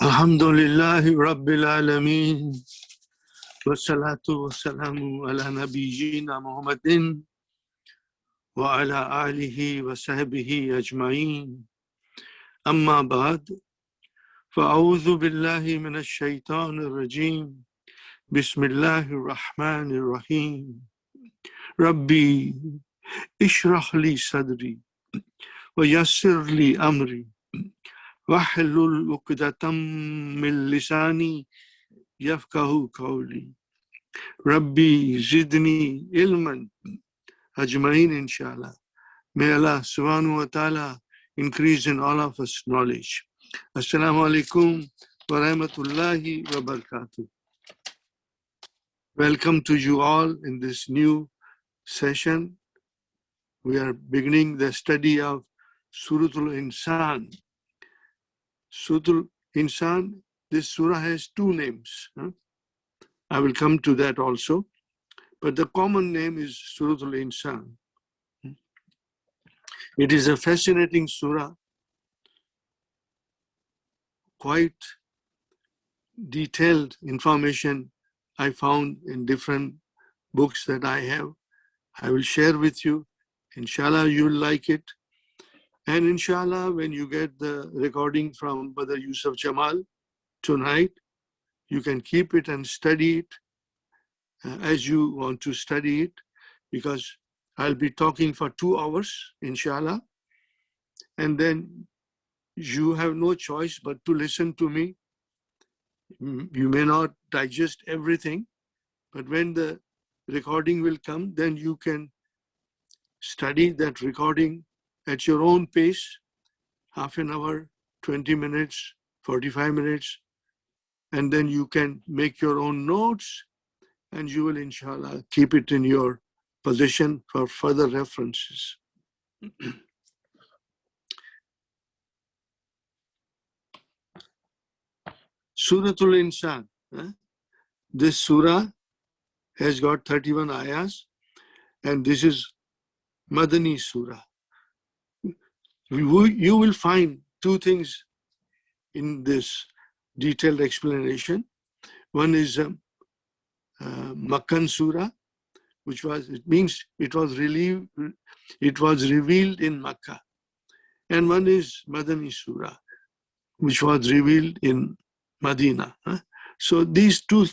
Alhamdulillahi Rabbil Alameen. Wassalatu wassalamu ala nabiyyina Muhammadin wa ala alihi wa sahbihi ajma'in. Amma ba'd. Fa'udhu billahi minash shaitanir rajim. Bismillahir rahmanir rahim. Rabbi ishrah li sadri wa yassir li amri. Wahlul uqdatam min lisani yafqahu qawli. Rabbi zidni ilman ajmain inshallah. May Allah subhanahu wa ta'ala increase in all of us knowledge. Assalamu alaikum wa rahmatullahi wa barakatuh. Welcome to you all in this new session. We are beginning the study of Suratul Insaan. Suratul Insaan, this surah has two names. I will come to that also. But the common name is Suratul Insaan. It is a fascinating surah, quite detailed information I found in different books that I have. I will share with you. Inshallah, you'll like it. And inshallah, when you get the recording from Brother Yusuf Jamal tonight, you can keep it and study it as you want to study it, because I'll be talking for 2 hours, inshallah. And then you have no choice but to listen to me. You may not digest everything, but when the recording will come, then you can study that recording at your own pace, half an hour, 20 minutes, 45 minutes, and then you can make your own notes, and you will, inshallah, keep it in your possession for further references. Suratul Insaan. This surah has got 31 ayahs, and this is Madani surah. You will find two things in this detailed explanation. One is Makkan surah, it means it was revealed in Makkah. And one is Madani surah, which was revealed in Medina. So these two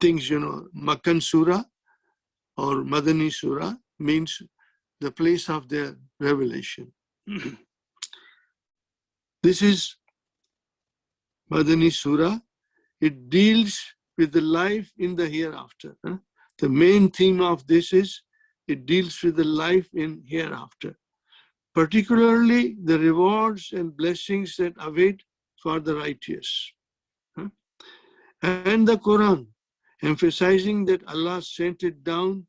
things, Makkan surah or Madani surah means the place of their revelation. This is Madani surah. It deals with the life in the hereafter. The main theme of this is it deals with the life in hereafter, particularly the rewards and blessings that await for the righteous. And the Quran, emphasizing that Allah sent it down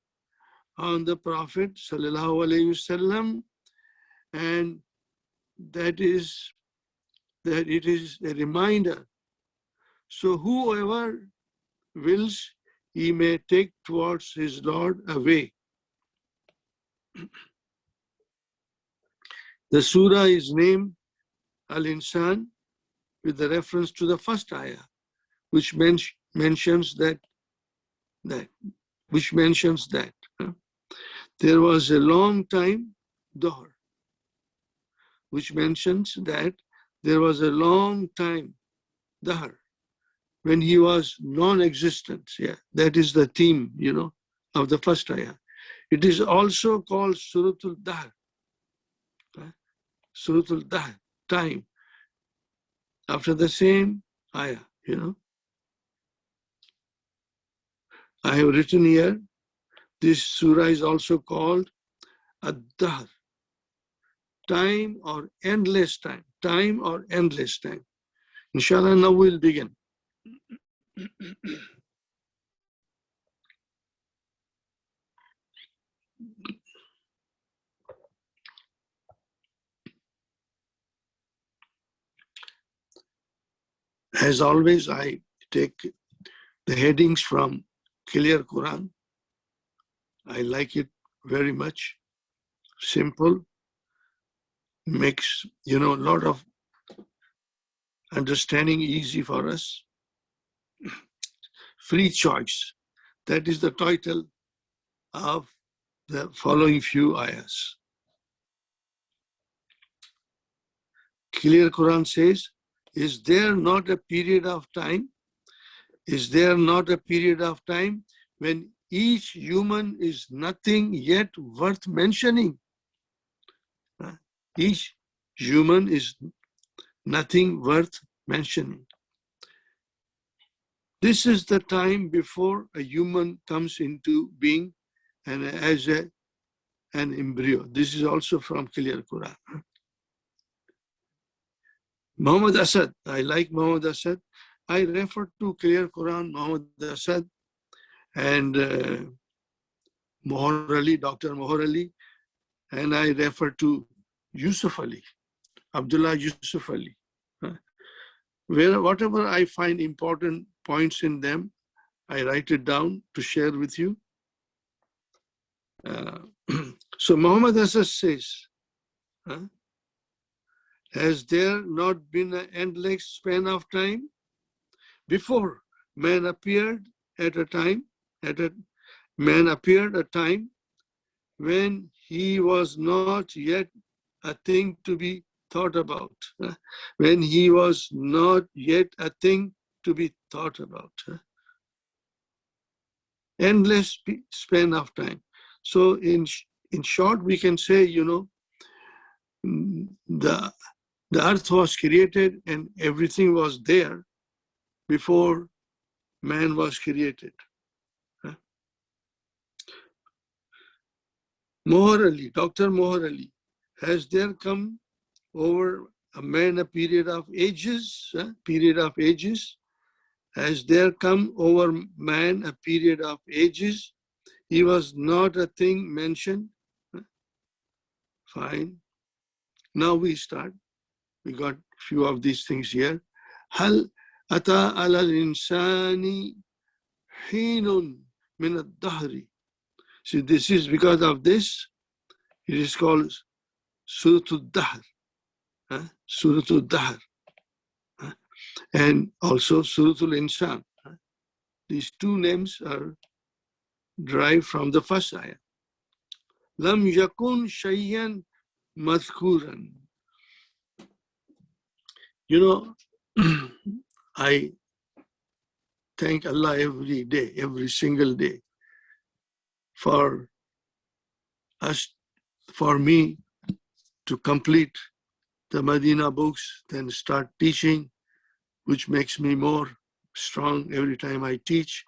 on the Prophet sallallahu alaihi wasallam, and that it is a reminder. So whoever wills, he may take towards his Lord a way. The surah is named Al-Insan with the reference to the first ayah, which mentions that there was a long time, dahr, which mentions that there was a long time, dahr, when he was non-existent. Yeah, that is the theme, of the first ayah. It is also called Suratul Dahr. Suratul Dahr, time. After the same ayah, I have written here, this surah is also called Ad-Dahr, time or endless time. Time or endless time. Inshallah, now we'll begin. As always, I take the headings from Clear Quran. I like it very much. Simple. Makes, a lot of understanding easy for us. Free choice. That is the title of the following few ayahs. Clear Quran says, is there not a period of time? Is there not a period of time when each human is nothing yet worth mentioning? Each human is nothing worth mentioning. This is the time before a human comes into being and as an embryo. This is also from Clear Quran. Muhammad Asad, I like Muhammad Asad. I refer to Clear Quran, Muhammad Asad, and Mohar Ali, Dr. Mohar Ali, and I refer to Yusuf Ali, Abdullah Yusuf Ali. Whatever I find important points in them, I write it down to share with you. So Muhammad Asad says, has there not been an endless span of time before man appeared at a time, man appeared a time when he was not yet a thing to be thought about, when he was not yet a thing to be thought about. Endless span of time. So in short, we can say, the earth was created and everything was there before man was created. Mohar Ali, Dr. Mohar Ali, has there come over a man a period of ages? Has there come over man a period of ages? He was not a thing mentioned. Fine. Now we start. We got a few of these things here. Hal ata ala insani hinun min ad-dahri. See, this is because of this. It is called Suratul Dahr. Suratul Dahr. And also Suratul Insaan. These two names are derived from the first ayah. Lam yakun shayyan madhkuran. I thank Allah every day, every single day, for me to complete the Medina books, then start teaching, which makes me more strong every time I teach.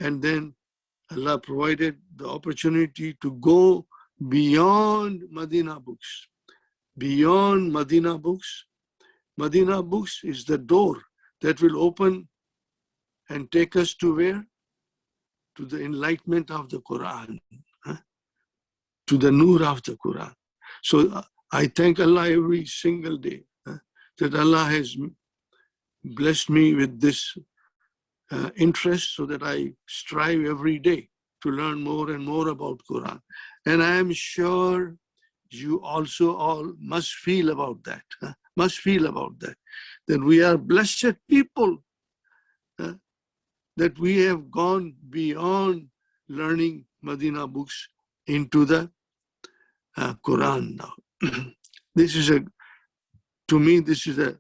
And then Allah provided the opportunity to go beyond Medina books. Beyond Medina books. Medina books is the door that will open and take us to where? To the enlightenment of the Quran, to the nur of the Quran. So I thank Allah every single day that Allah has blessed me with this interest so that I strive every day to learn more and more about Quran. And I am sure you also all must feel about that, that we are blessed people, that we have gone beyond learning Medina books into the Quran now. To me, this is a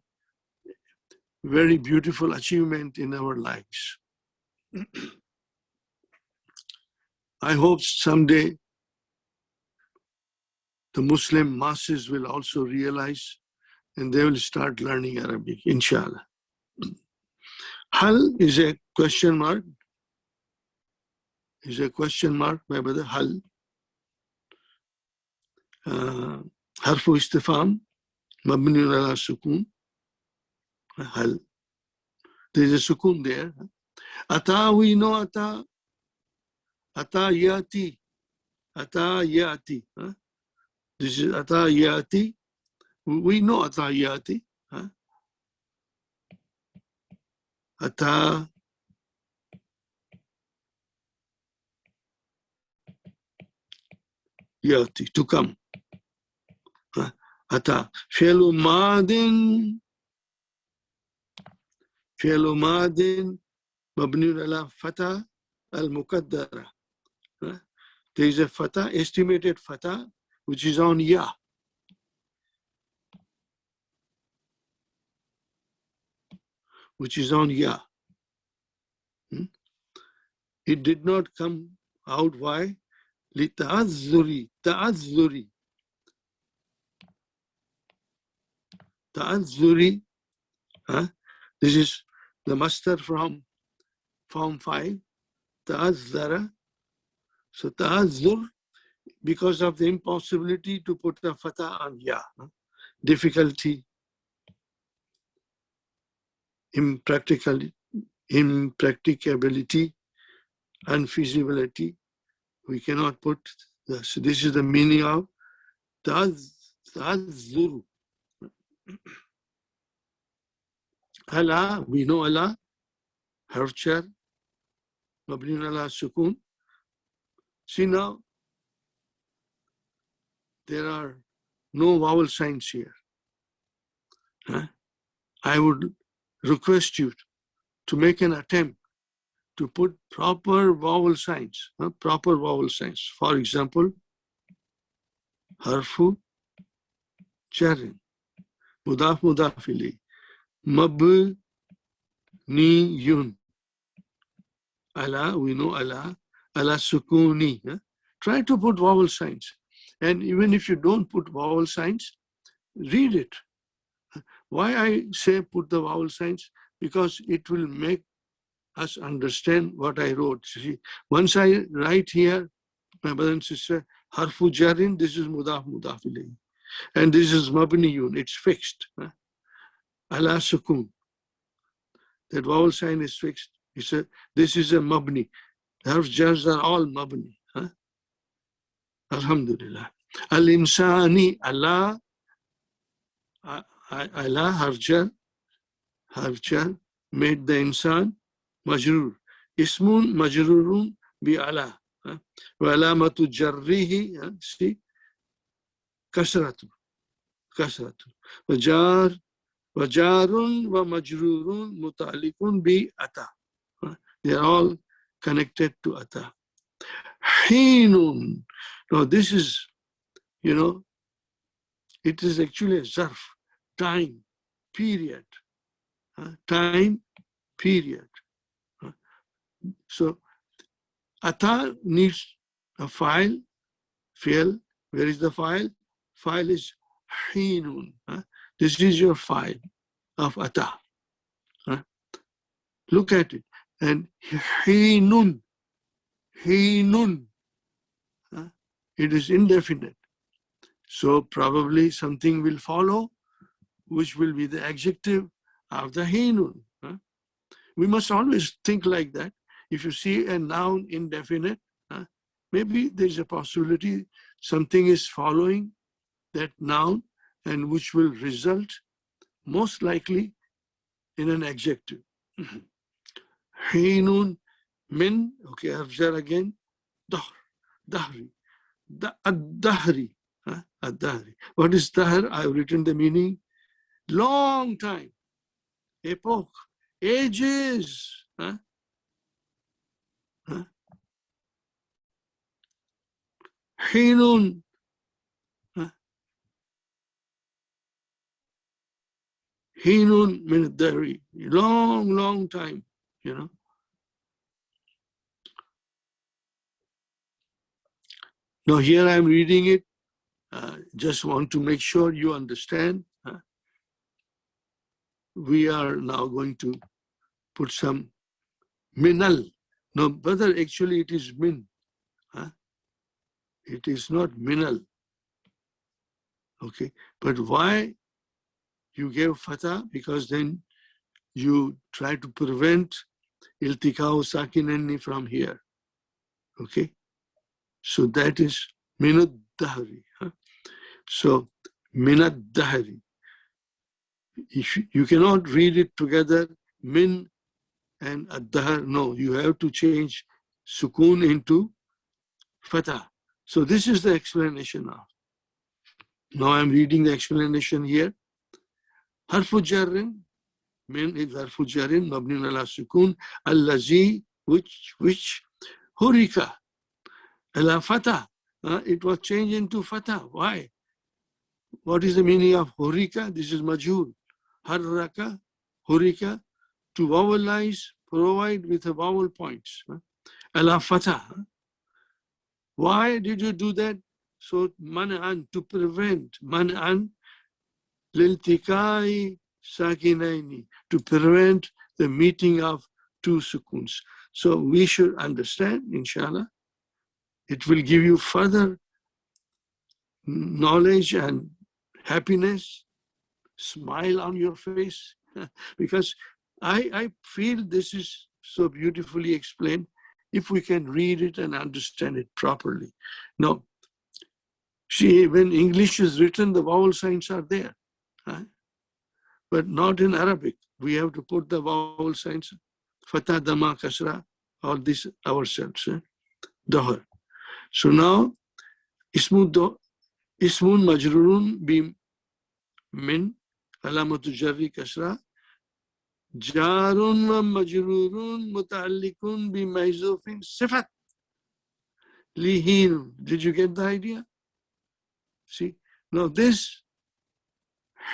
very beautiful achievement in our lives. I hope someday the Muslim masses will also realize and they will start learning Arabic, inshallah. Hal is a question mark. Is a question mark, my brother. Hal. Harfu istifham, mabni ala sukun. Hal. There is a sukun there. Ata, we know ata. Ata yati. Ata yati. This is ata yati. We know ata yati. Ata yati, to come. Ata. Fi'lu madin فعل ماض مبني على فتح المقدرة. There is a fatah, estimated fatah, which is on ya. Which is on ya. It did not come out. Why? لِتَعَذُّرِ تَعَذُّرِ تَعَذُّرِ. This is the master from Form 5. تَعَذَّرَ. So ta'azzur, because of the impossibility to put a fatah on ya. Difficulty, impracticality, unfeasibility. We cannot put this. So this is the meaning of ta'azzur. Allah, we know Allah, harf jar, mabni ala sukun. See now, there are no vowel signs here. I would request you to make an attempt to put proper vowel signs. Proper vowel signs. For example, harfu jarin, mudaf mudaf ilayh, mabniyun. Allah, we know Allah, ala sukuni. Try to put vowel signs. And even if you don't put vowel signs, read it. Why I say put the vowel signs? Because it will make us understand what I wrote. See, once I write here, my brother and sister, harfu jarin, this is mudaf mudaf ilayh. And this is mabniyun, it's fixed. Ala sukun. That vowel sign is fixed. This is a mabni. Harf jars are all mabni. Alhamdulillah. Al-insani, Allah, harf jar, made the insan, majrur. Ismun majrurun bi ala. Wa alamatu jarrihi, see, kasratu. Wajarun wa majrurun muta'alliqun bi ata. They are all connected to ata. Hinun. Now this is, it is actually a zarf, time, period. Time, period. So ata needs a file, fi'l. Where is the file? File is hinun. This is your file of ata. Look at it. And hinun. It is indefinite. So probably something will follow, which will be the adjective of the hinun. We must always think like that. If you see a noun indefinite, maybe there's a possibility something is following that noun and which will result most likely in an adjective. Hinun min, okay, Arjar again, dahri, ad-dahri. Ad-dahri. What is dahr? I've written the meaning. Long time, epoch, ages. Hinun. Hinun min ad-dahri. Long time, Now here I'm reading it. Just want to make sure you understand. We are now going to put some minal. No, brother, actually it is min. It is not minal. Okay, but why you gave fatah? Because then you try to prevent iltikao sakinani from here. Okay, so that is minad dahri. So minad dahri. You cannot read it together, min and ad-dahr. No, you have to change sukun into fatah. So this is the explanation now. Now I'm reading the explanation here. Harfu jarrin Min is harfu jarin, mabniun ala sukun, allazi, which, hurika, ala fatah. It was changed into fatah. Why? What is the meaning of hurika? This is majhul. Harraka, hurika, to vowelize, provide with a vowel points. Ala fatah. Why did you do that? So man'an, to prevent, man'an liltikai sakinaini, to prevent the meeting of two sukuns. So we should understand, inshallah, it will give you further knowledge and happiness, smile on your face, because I feel this is so beautifully explained if we can read it and understand it properly. Now, see, when English is written, the vowel signs are there, but not in Arabic. We have to put the vowel signs, fatah, dama, kasra, all this ourselves, dahar. So now, ismun majrurun bi min, alamatu jarri kasra, jarun wa majrurun muta'allikun bi mahzufin sifat lihin. Did you get the idea? See, now this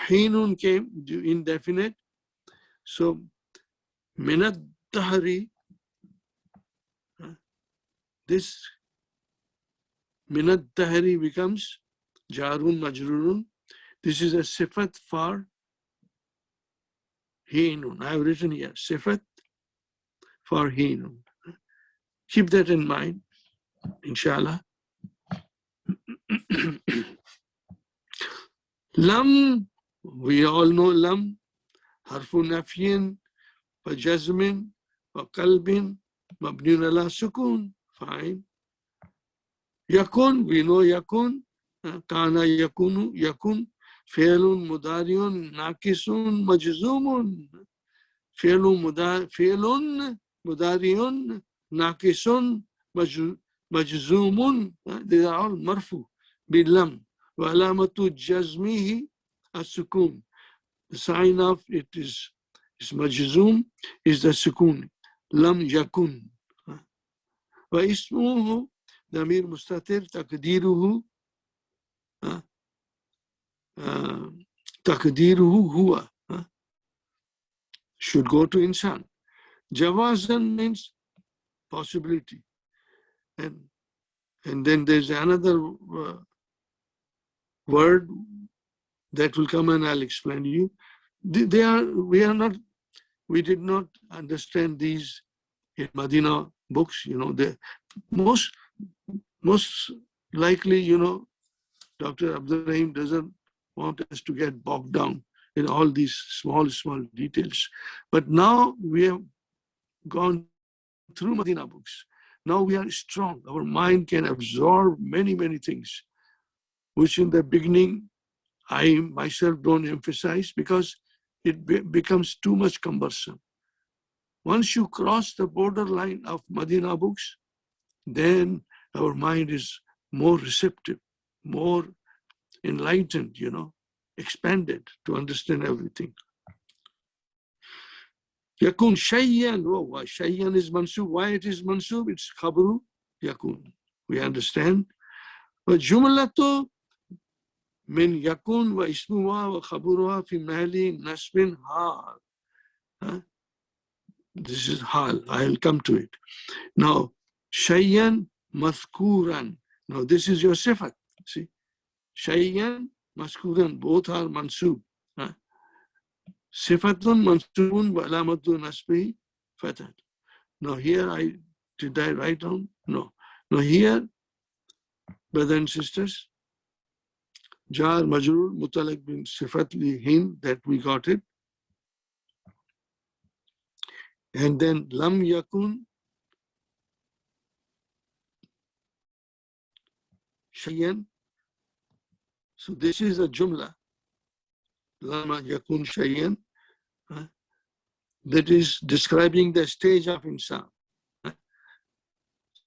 hinun came indefinite. So minad dahri, this minad dahri becomes jarun majrurun. This is a sifat for hinun. I have written here sifat for hinun. Keep that in mind, inshallah. Lam, we all know lam, harfu nafyin, wa jazmin, wa qalbin, mabniun ala sukun. Fine. Yakun, we know yakun, kana yakunu, yakun, fi'lun mudariun, nakisun, majzumun. Fi'lun mudariun, nakisun, majzumun. They are all marfu, bilam. Wa alamatu jazmihi as-sukun. The sign of it is majzum, is the sukun. Lam yakun. Wa ismuhu damir mustatir taqdiruhu huwa. Should go to insan. Jawazan means possibility. And then there's another word that will come and I'll explain to you. We did not understand these in Medina books, the most likely, Dr. Abdul Rahim doesn't want us to get bogged down in all these small details. But now we have gone through Medina books. Now we are strong. Our mind can absorb many things, which in the beginning, I myself don't emphasize because it becomes too much cumbersome. Once you cross the borderline of Medina books, then our mind is more receptive, more enlightened, expanded to understand everything. Yakun shayyan. Why shayyan is mansub? Why it is mansub? It's khabru yakun. We understand. But jumlatu min yakun wa ismuha wa khaburuha fi mahali nasbin hal. This is hal. I'll come to it. Now, shayyan mathkuran. Now, this is your sifat. See? Shayyan, maskuran, both are mansub. Sifatun mansubun wa alamatun nasbi fatat. Now here did I write down? No. Now here, brothers and sisters, jar majrur mutalaq bin sifat lihin, that we got it. And then lam yakun shayyan. So this is a jumla. Lam yakun shayyan. That is describing the stage of insan.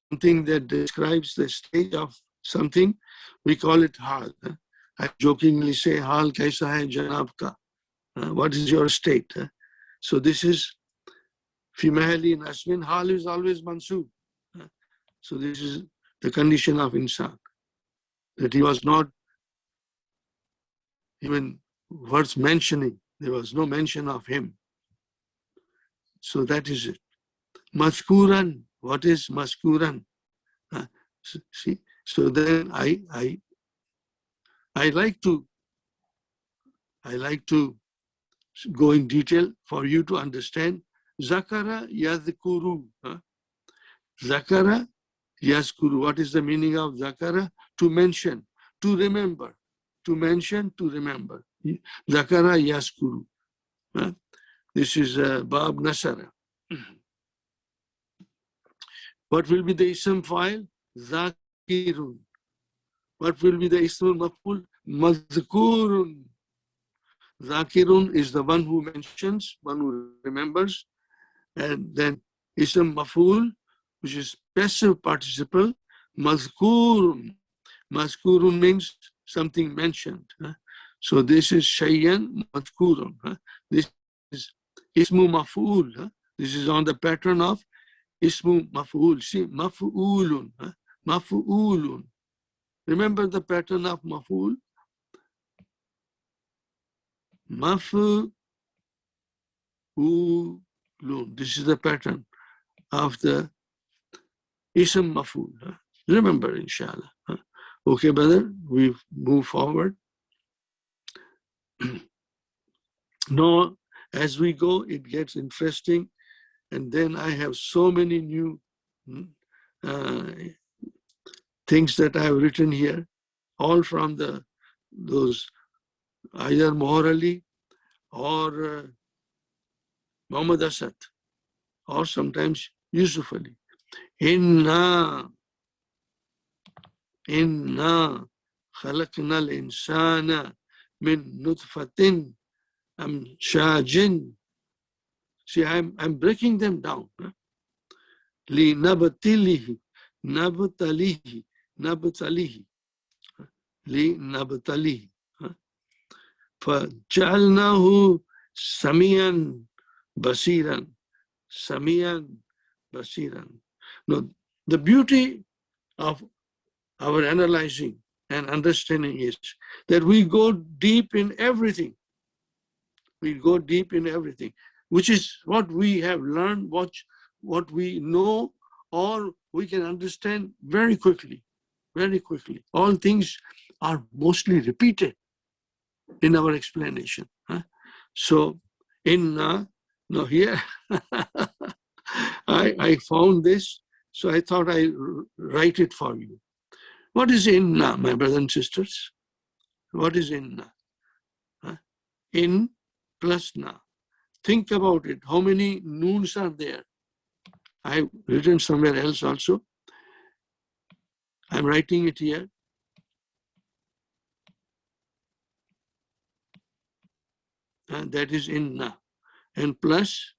Something that describes the stage of something, we call it hal. I jokingly say, hal kaisa hai janab ka? What is your state? So this is fi mahali nasbin. Hal is always mansub. So this is the condition of insan, that he was not even worth mentioning. There was no mention of him. So that is it. Maskuran. What is maskuran? See, so then I like to go in detail for you to understand. Zakara yadhkuru. Zakara yaskuru. What is the meaning of zakara? To mention, to remember. To mention, to remember. Zakara yaskuru. This is Bab Nasara. What will be the ism file? Zakirun. What will be the ism maf'ul? Mazkurun. Zakirun is the one who mentions, one who remembers. And then ism maf'ul, which is passive participle, mazkurun. Mazkurun means something mentioned. So this is shayyan mazkurun. This is ismu maf'ul. This is on the pattern of ismu maf'ul. See, maf'ulun. Maf'ulun. Remember the pattern of maf'ul? Maf'ulun. This is the pattern of the ism maf'ul. Remember, inshallah. Okay, brother, we move forward. Now, as we go, it gets interesting. And then I have so many new things that I have written here, all from those either Mohar Ali or Muhammad Asad, or sometimes Yusuf Ali. Inna khalaqna al-insana min nutfatin amshajin. See, I'm breaking them down. Li nabtalihi, nabtalihi, nabtalihi, li nabtalihi. فَجَعَلْنَاهُ سَمِيًّا بَصِيرًا. Samiyan Basiran. Now, the beauty of our analyzing and understanding is that we go deep in everything. We go deep in everything, which is what we have learned, what we know, or we can understand very quickly, very quickly. All things are mostly repeated in our explanation. So, now here, I found this, so I thought I'd write it for you. What is inna, my brothers and sisters? What is inna? In plus na. Think about it. How many noons are there? I've written somewhere else also. I'm writing it here. That is inna. And plus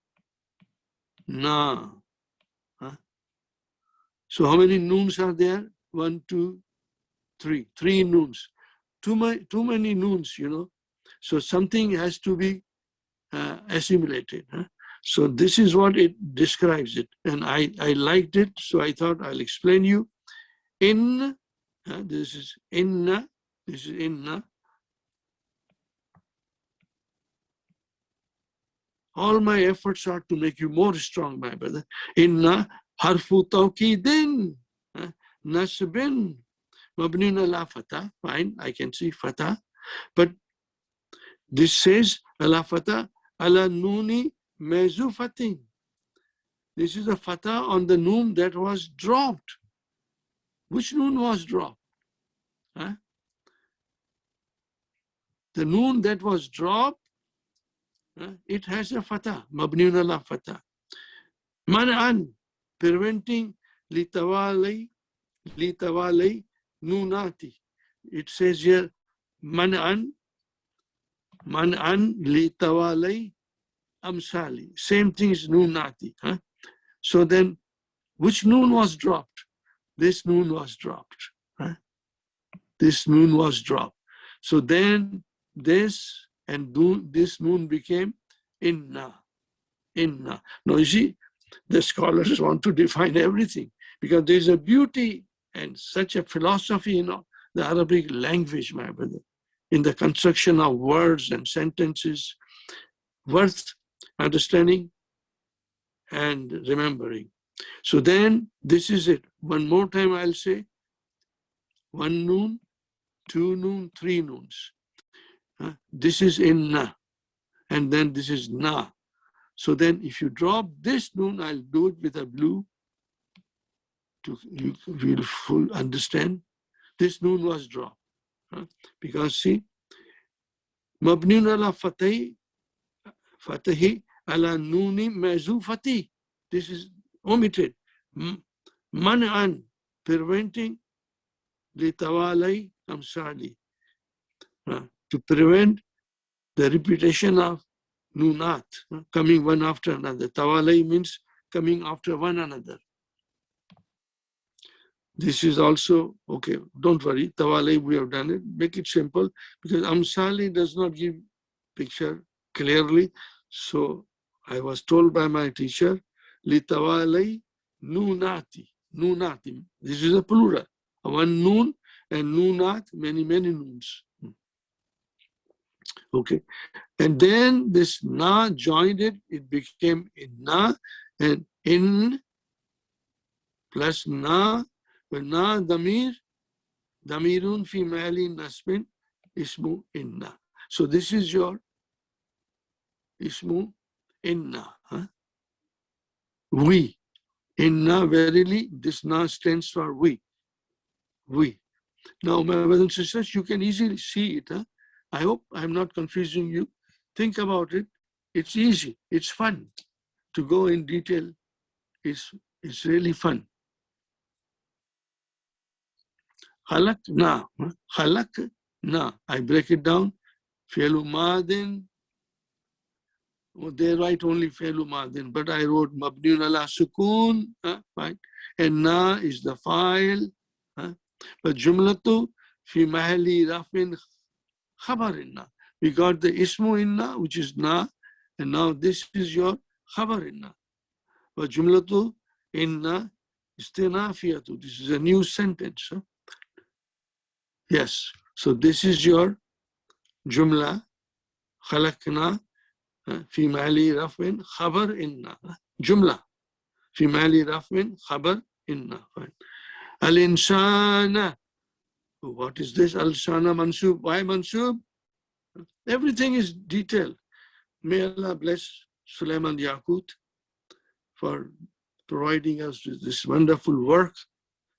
na. So how many noons are there? 1, 2, 3. 3 noons. Too many noons, you know. So something has to be assimilated. So this is what it describes it. And I liked it, so I thought I'll explain you. In, this is inna, this is inna. All my efforts are to make you more strong, my brother. Inna harfu tawkidin, nasbin, mabnin ala fatah. Fine, I can see fatah. But this says ala fatah, ala nuni mezufatin. This is a fatah on the noon that was dropped. Which noon was dropped? The noon that was dropped, it has a fatah, mabniun ala fatah. Man'an, preventing litawali nunati. It says here, man'an litawali amsali. Same thing is nunati. So then, which noon was dropped? This noon was dropped. This noon was dropped. So then, this and this noon became inna. inna. Now you see, the scholars want to define everything because there's a beauty and such a philosophy in the Arabic language, my brother, in the construction of words and sentences, worth understanding and remembering. So then this is it. One more time I'll say, one noon, two noon, three noons. This is inna, and then this is na. So then if you drop this noon, I'll do it with a blue you will full understand. This noon was dropped. Because see, mabniun ala fatahi ala nooni mazufati. This is omitted. Man'an, preventing litawalai amsali. To prevent the repetition of nunat, coming one after another. Tawalai means coming after one another. This is also, okay, don't worry, tawalai, we have done it. Make it simple because amsali does not give picture clearly. So I was told by my teacher, li tawalai nunati. Nunati. This is a plural. One noon and nunat, many, many noons. Okay. And then this na joined it, it became inna, and in plus na, na damir, damirun fi mali nasbin, ismu inna. So this is your ismu inna. We. Inna, verily, this na stands for we. We. Now, my brothers and sisters, you can easily see it. I hope I'm not confusing you. Think about it. It's easy. It's fun to go in detail. It's really fun. Khalak na. Khalak na. I break it down. Fi'lu madin. Oh, they write only fi'lu madin, but I wrote mabniun ala sukun. Fine. And na is the file. But jumlatu fi mahali rafin khabar inna. We got the ismu inna, which is na, and now this is your khabar inna. But jumlatu inna istinafiyatu. This is a new sentence. Yes. So this is your jumla khalaqna fi mali rafin khabar inna. Jumla fi mali rafin khabar inna. Al insana. What is this? Al insana mansub. Why mansub? Everything is detailed. May Allah bless Sulaiman Yaqut for providing us with this wonderful work.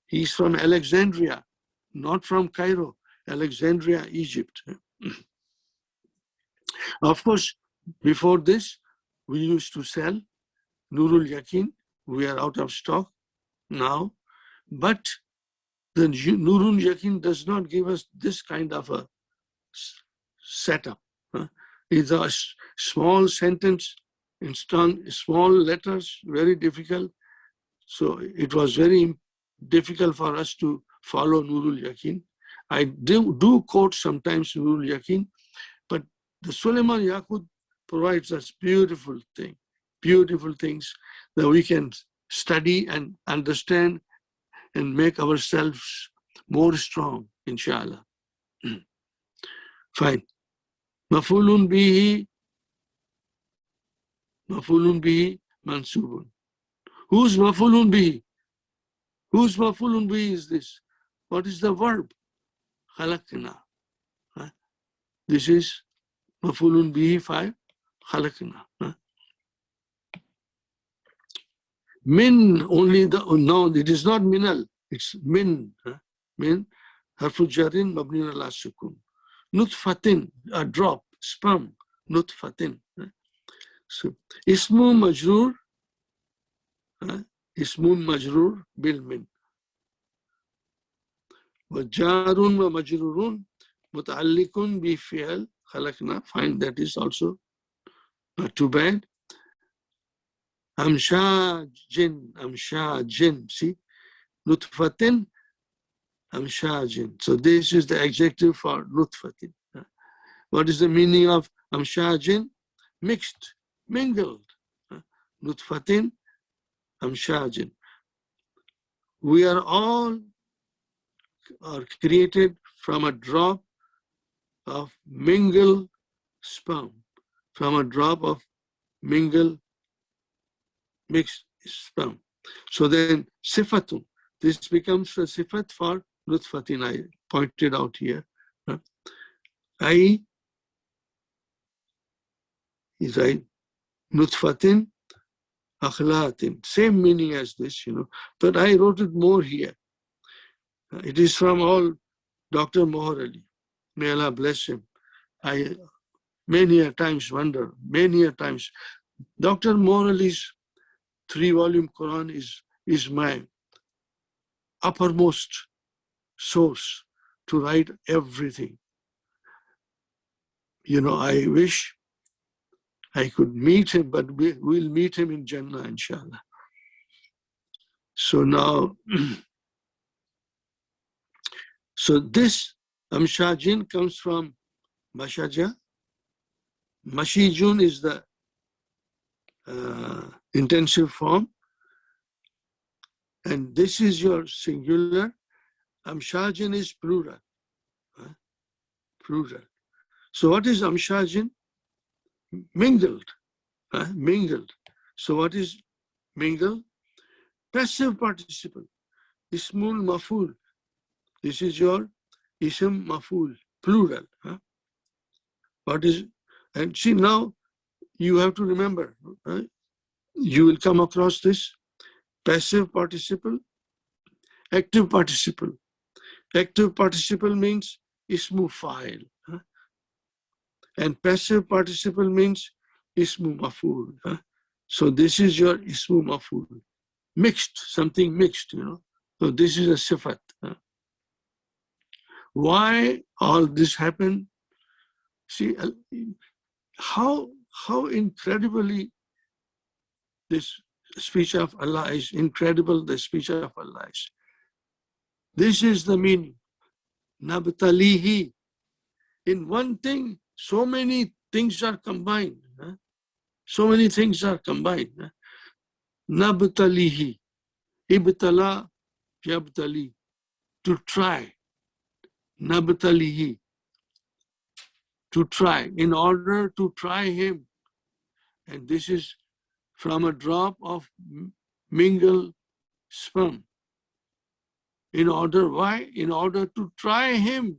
He's from Alexandria, not from Cairo, Alexandria, Egypt. Of course, before this, we used to sell Nurul Yaqeen. We are out of stock now, but the Nurul Yaqeen does not give us this kind of a setup. It's a small sentence in small letters, very difficult. So it was very difficult for us to follow Nurul Yaqeen. I do quote sometimes Nurul Yaqeen, but the Sulaiman Yaqut provides us beautiful things that we can study and understand and make ourselves more strong, inshallah. Fine. Maf'ulun bihi mansubun. Who's maf'ulun bihi? Whose maf'ulun bihi is this? What is the verb? Khalaqna. This is maf'ulun bihi fa'il. Khalaqna. Min only no, it is not minal. It's min. Min harfu jarin mabni ala sukun. Nutfatin, a drop, sperm, nutfatin. So, ismun majrur bil min. Wajarun wa majrurun muta'alliqun bi fi'al khalaqna. Fine, that is also not too bad. Amshajin, see, nutfatin, amshajin. So this is the adjective for nutfatin. What is the meaning of amshajin? Mixed, mingled. nutfatin amshajin. We are all created from a drop of mingled sperm, from a drop of mingled mixed sperm. So then sifatun, this becomes a sifat for nutfatin, I pointed out here. I is right, nutfatin akhlatin, same meaning as this, but I wrote it more here. It is from all Dr. Mohar Ali. May Allah bless him. I many a times wonder, many a times. Dr. Mohar Ali's 3-volume Quran is my uppermost source to write everything. I wish I could meet him, but we'll meet him in Jannah, inshallah. So now, so this amshajin comes from mashaja. Mashijun is the intensive form. And this is your singular. Amshajin is plural. Plural. So what is amshajin? Mingled. Mingled. So what is mingled? Passive participle. Ismul maful. This is your ism maful. Plural. What is, and see now, you have to remember, you will come across this passive participle, active participle. Active participle means ismu fa'il. And passive participle means ismu maf'ul. So this is your ismu maf'ul. Mixed, something mixed, So this is a sifat. Why all this happened? See, how incredibly this speech of Allah is incredible, the speech of Allah is. This is the meaning. Nabtalihi. In one thing, so many things are combined. So many things are combined. Nabtalihi. Ibtala, yabtali. To try. Nabtalihi. To try. In order to try him. And this is from a drop of mingled sperm. In order, why? In order to try him.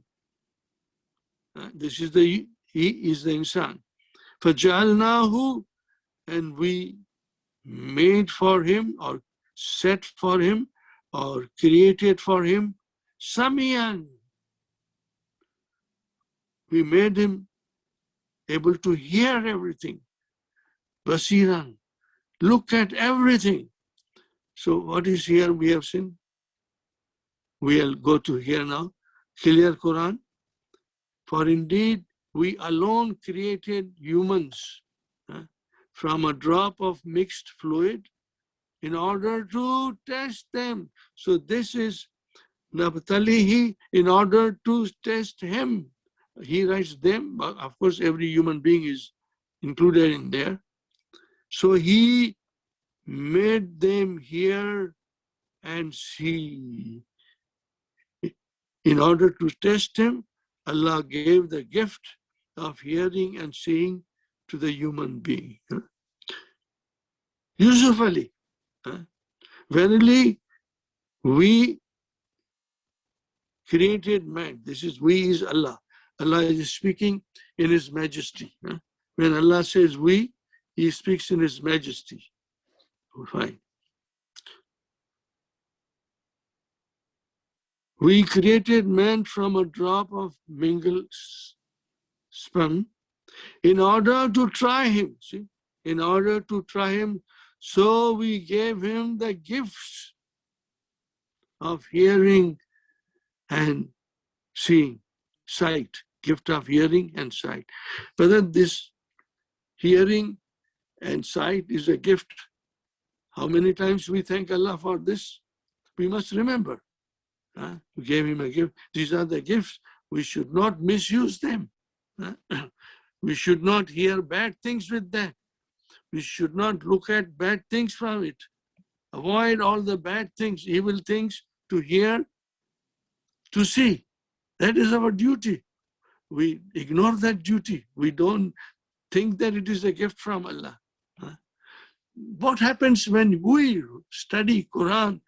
This is he is the insan. فَجَعَلْنَاهُ, and we made for him or set for him or created for him Samiyan. We made him able to hear everything. Basiran, look at everything. So what is here we have seen? We'll go to here now. Clear Quran. For indeed, we alone created humans from a drop of mixed fluid in order to test them. So this is Nabtalihi, in order to test him. He writes them, but of course every human being is included in there. So he made them hear and see. In order to test him, Allah gave the gift of hearing and seeing to the human being. Yusuf Ali, verily we created man. This is we is Allah. Allah is speaking in His majesty. When Allah says we, He speaks in His majesty. Fine. We created man from a drop of mingled sperm in order to try him. See, in order to try him, so we gave him the gifts of hearing and seeing, sight, gift of hearing and sight. Whether this hearing and sight is a gift, how many times we thank Allah for this? We must remember. We gave him a gift. These are the gifts. We should not misuse them. We should not hear bad things with them. We should not look at bad things from it. Avoid all the bad things, evil things, to hear, to see. That is our duty. We ignore that duty. We don't think that it is a gift from Allah. What happens when we study Quran?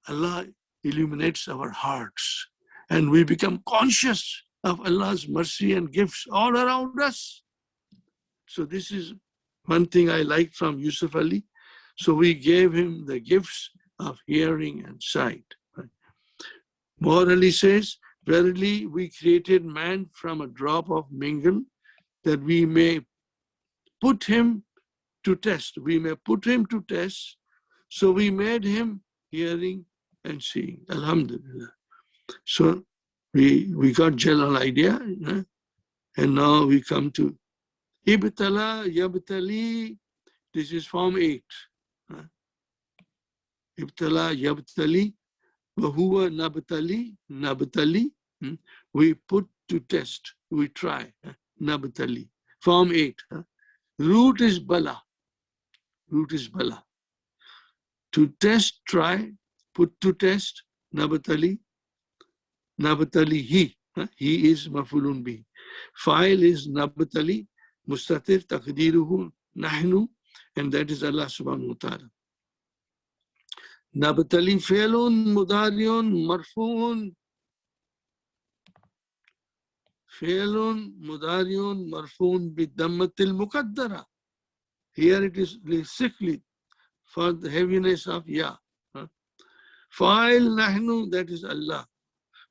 Allah illuminates our hearts and we become conscious of Allah's mercy and gifts all around us. So this is one thing I like from Yusuf Ali. So we gave him the gifts of hearing and sight. Morally says, verily we created man from a drop of mingle that we may put him to test. We may put him to test. So we made him hearing and seeing. Alhamdulillah. So we got general idea. And now we come to Ibtala, Yabtali. This is form 8. Ibtala, Yabtali. Wahuwa Nabtali, Nabtali. We put to test. We try. Nabtali. Form 8. Root is Bala. Root is Bala. To test, try, put to test, Nabatali. Nabatali he. He is mafulun bi. File is Nabatali, Mustatir taqdiruhu nahnu, and that is Allah subhanahu wa ta'ala. Nabatali fi'lun mudariun marfu'un. Fi'lun mudariun marfu'un bi dammatil muqaddara. Here it is sickly for the heaviness of ya. Fa'il nahnu, that is Allah.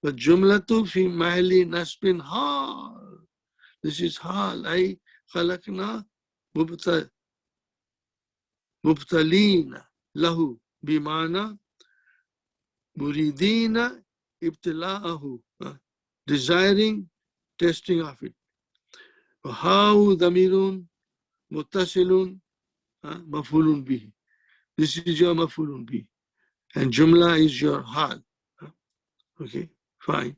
But jumlatu fi mahli nasbin hal. This is hal. Ay khalaqna mubtalina lahu bimana muridina ibtila'ahu. Desiring testing of it. How damirun muttasilun mafulun bihi. This is your mafulun bihi. And jumla is your hal. Okay, fine.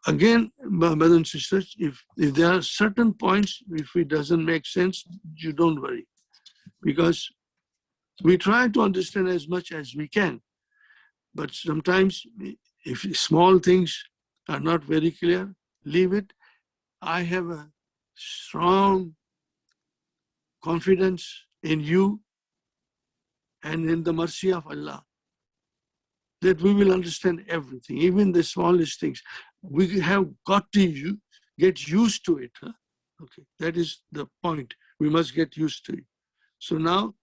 Again, brothers and sisters, if there are certain points, if it doesn't make sense, you don't worry. Because we try to understand as much as we can. But sometimes, if small things are not very clear, leave it. I have a strong confidence in you and in the mercy of Allah that we will understand everything, even the smallest things. We have got to get used to it. Okay, that is the point. We must get used to it. So now,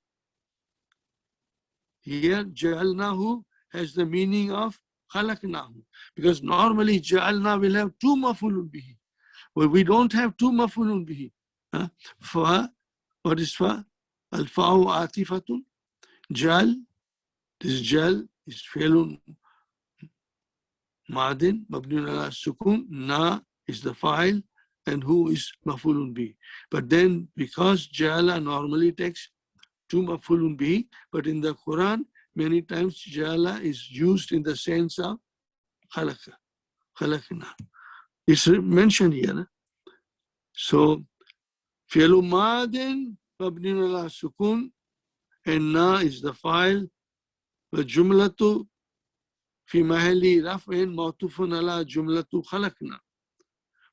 here, ja'alnahu has the meaning of khalaqnahu. Because normally, ja'alna will have two mafulun bihi. Well, we don't have two mafulun bihi. Fa, what is fa? Al-fa'u atifatun. Jal, this jal is fi'lun madin, mabniun ala sukun. Na is the fa'il, and who is mafulun bihi. But then, because jala normally takes two mafulun bihi, but in the Quran, many times jala is used in the sense of khalaqa, khalaqna. It's mentioned here. So, fi'lu madin, mabniun ala sukun, and na is the file. The jumlatu fi mahalli raf'in mawtufun ala jumlatu khalaqna.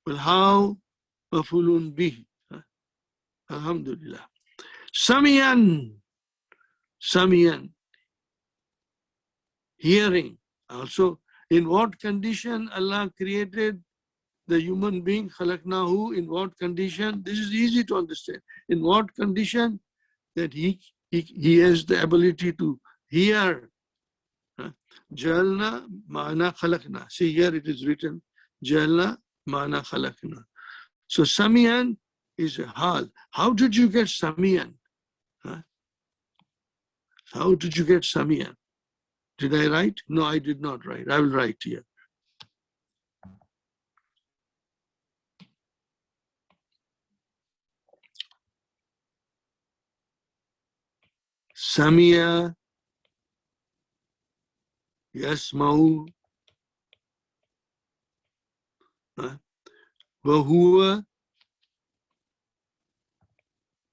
Well, how mafulun bihi? Alhamdulillah. Samiyan, samiyan, hearing. Also, in what condition Allah created the human being, khalaqnahu, in what condition? This is easy to understand. In what condition? That he has the ability to hear. Jalna ma'ana khalaqna. See, here it is written, Jalna ma'ana khalaqna. So Samiyan is a hal. How did you get Samiyan? How did you get Samiyan? Did I write? No, I did not write. I will write here. Samiya yasma'u wa huwa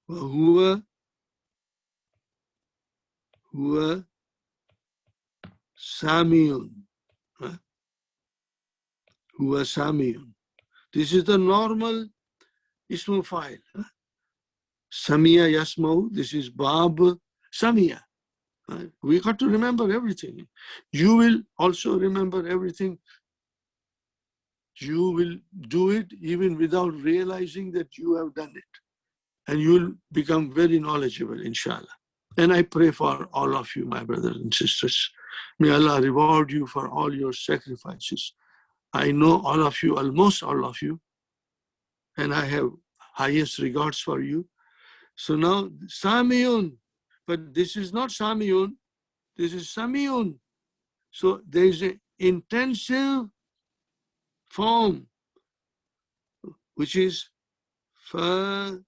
وهو هو سامي. هو سامي. This is the normal ismu fa'il. Samia yasmau. This is Bab Samia. We got to remember everything. You will also remember everything. You will do it even without realizing that you have done it. And you will become very knowledgeable, inshallah. And I pray for all of you, my brothers and sisters. May Allah reward you for all your sacrifices. I know all of you, almost all of you, and I have highest regards for you. So now, Samiyun, but this is not Samiyun, this is Samiyun. So there is an intensive form, which is Fa'ilun.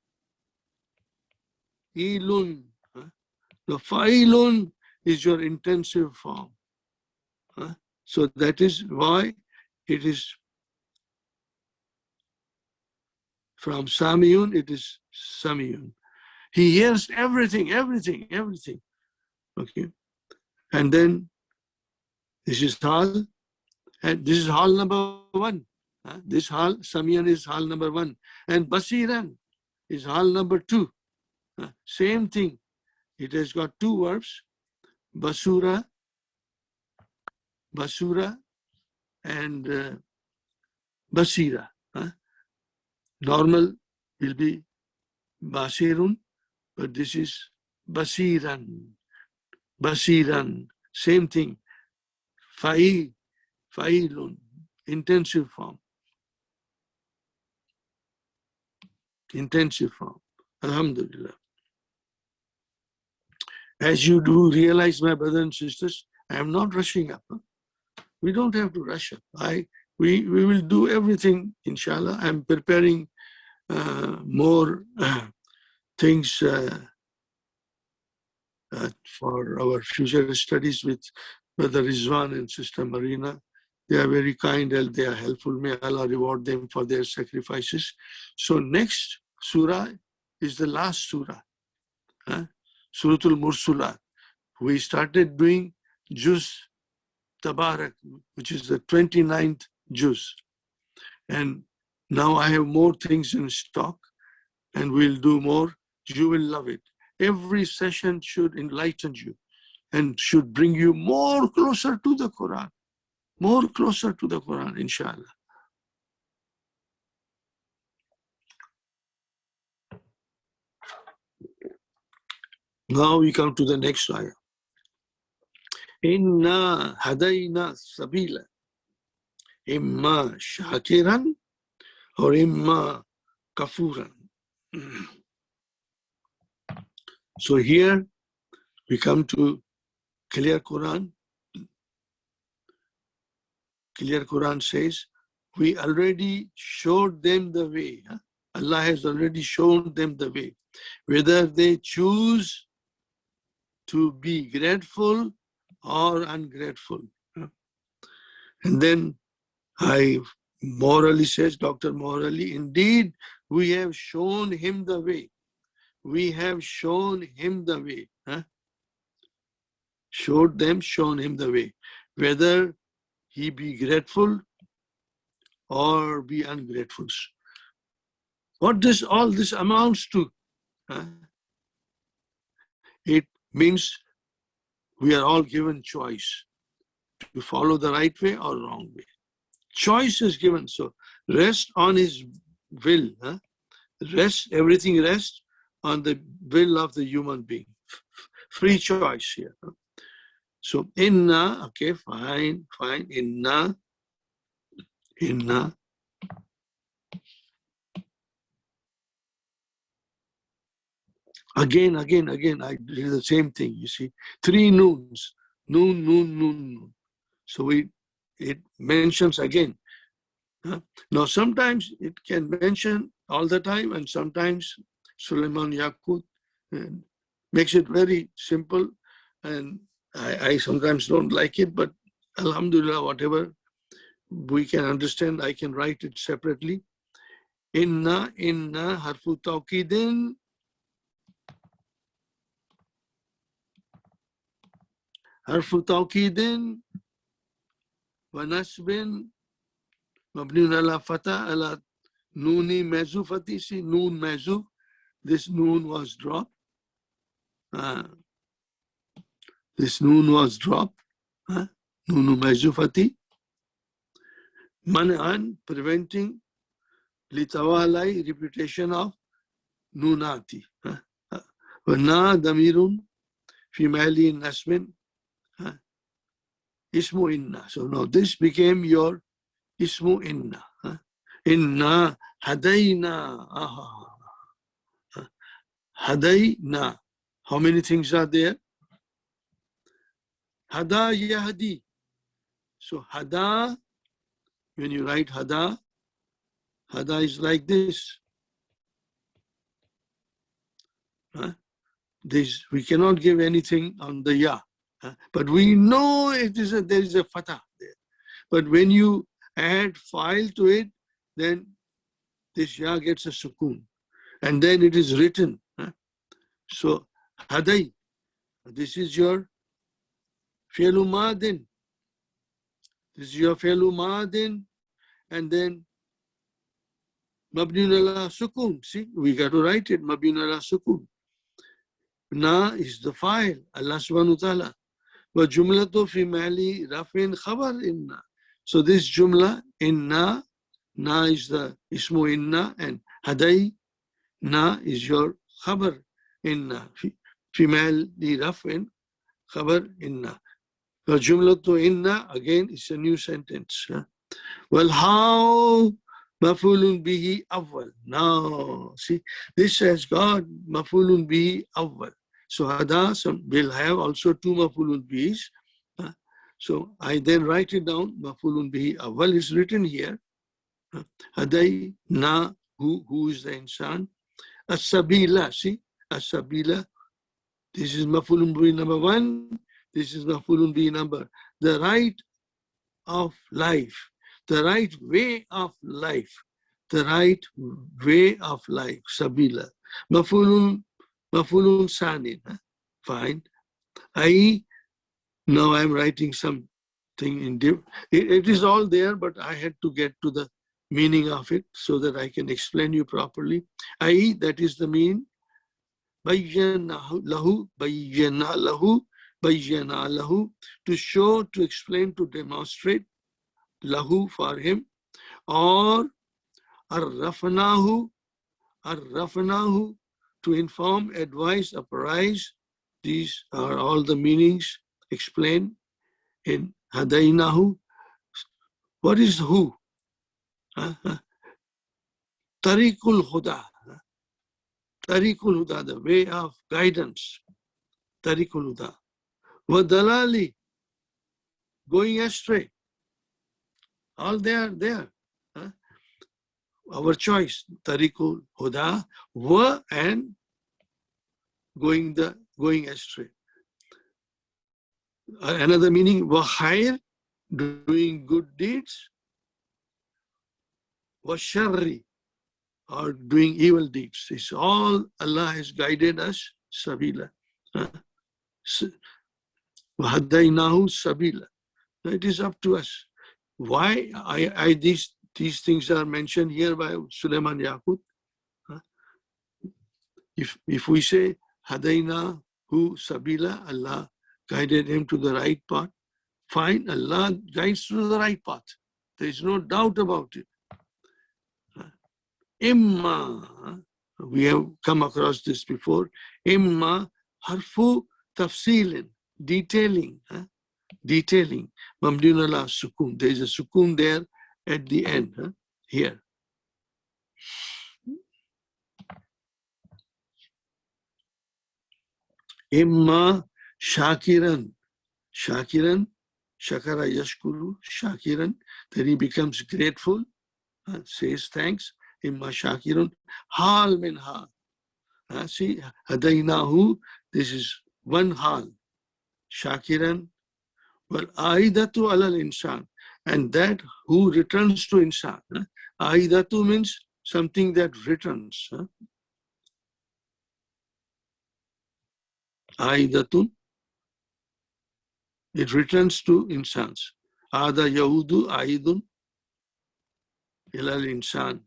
The Fa'ilun is your intensive form. So that is why it is from Samiyun, it is Samiyun. He hears everything, everything, everything. Okay. And then this is Hal, and this is Hal number 1. This Hal, Samiyun is Hal number 1. And Basiran is Hal number 2. Same thing. It has got 2 verbs, Basura, Basura, and Basira. Normal will be Basirun, but this is Basiran. Basiran, same thing. Fa'ilun, intensive form. Intensive form. Alhamdulillah. As you do realize, my brothers and sisters, I am not rushing up. We don't have to rush up. We will do everything, inshallah. I'm preparing more things for our future studies with Brother Rizwan and Sister Marina. They are very kind and they are helpful. May Allah reward them for their sacrifices. So next surah is the last surah, Suratul Mursalat. We started doing Juz Tabarak, which is the 29th Juz. And now I have more things in stock and we'll do more. You will love it. Every session should enlighten you and should bring you more closer to the Quran. More closer to the Quran, inshallah. Now we come to the next ayah. Inna hadayna sabila. Imma shakiran or imma kafuran. So here we come to clear Quran. Clear Quran says, we already showed them the way. Allah has already shown them the way. Whether they choose to be grateful or ungrateful. And then I morally says, Dr. Morally, indeed, we have shown him the way. We have shown him the way. Showed them, shown him the way. Whether he be grateful or be ungrateful. What does all this amounts to? It means we are all given choice to follow the right way or wrong way. Choice is given. So rest on his will. Rest, everything rests on the will of the human being. Free choice here. So inna, okay, fine. Inna. Again, I did the same thing, you see. 3 noons. Noon. So it mentions again. Now, sometimes it can mention all the time, and sometimes Sulaiman Yaqut makes it very simple, and I sometimes don't like it, but Alhamdulillah, whatever we can understand, I can write it separately. Inna harfu tawqidin حرف توكيد ونسب مبني على فتح على نون محذوفة. See, noon محذوف. This noon was dropped. This noon was dropped. Noon محذوفة. Man'an, preventing litawalai, repetition of nunati. ونا ضمير في محل نصب اسم inna. So now this became your ismu inna. Inna hadayna. Hadayna. How many things are there? Hada yahdi. So hada, when you write hada, hada is like this. This we cannot give anything on the ya, but we know there is a fatah there. But when you add file to it, then this ya gets a sukun, and then it is written. So hadai, this is your fi'lu madin. This is your fi'lu madin, and then mabni ala sukun. See, we got to write it mabni ala sukun. Na is the file, Allah subhanahu wa ta'ala. Wa jumlatu fi mali rafin khabar inna. So this jumla, inna, na is the ismu inna, and hadai, na is your khabar inna. Fi mali rafin khabar inna. Wa jumlatu inna, again, is a new sentence. Well, how mafulun bihi awwal? Now, see, this has got mafulun bihi awwal. So hada will have also two mafulun bihis. So I then write it down. Mafulun bihi awwal is written here. Hadai na, who is the insan? As-sabila, see, as-sabila. This is mafulun bihi number one. This is mafulun bihi number. The right of life. The right way of life. The right way of life. Sabila. Mafulun sanin. Fine. Now I'm writing something in div. It is all there, but I had to get to the meaning of it so that I can explain you properly. That is the mean. Bayyana lahu, to show, to explain, to demonstrate, lahu for him, or arrafnahu, to inform, advise, apprise. These are all the meanings explained in hadainahu. What is who? Tariqul huda. Tariqul huda, the way of guidance. Tariqul huda. Wa dalali, going astray. All they are there. Our choice. Tariqul huda, wa, and going astray. Another meaning, wa khair, doing good deeds. Wa sharri, or doing evil deeds. It's all Allah has guided us. Sabila. Wahadainahu sabila. It is up to us. Why these things are mentioned here by Sulaiman Yaqut? If we say Hadainahu sabila, Allah guided him to the right path, fine, Allah guides to the right path. There is no doubt about it. Imma, we have come across this before. Imma harfu tafsilin, detailing. Mamdun ala sukun. There is a sukun there at the end, here. Imma shakiran. Shakara yashkuru. Shakiran, that he becomes grateful, says thanks. Imma shakirun. Hal min hal. See, hadainahu, this is one hal. Shakiran. Well, aidatu alal insan, and that who returns to insan. Aidatu means something that returns. Aidatun. It returns to insans. Ada yahudu aidun ilal insan.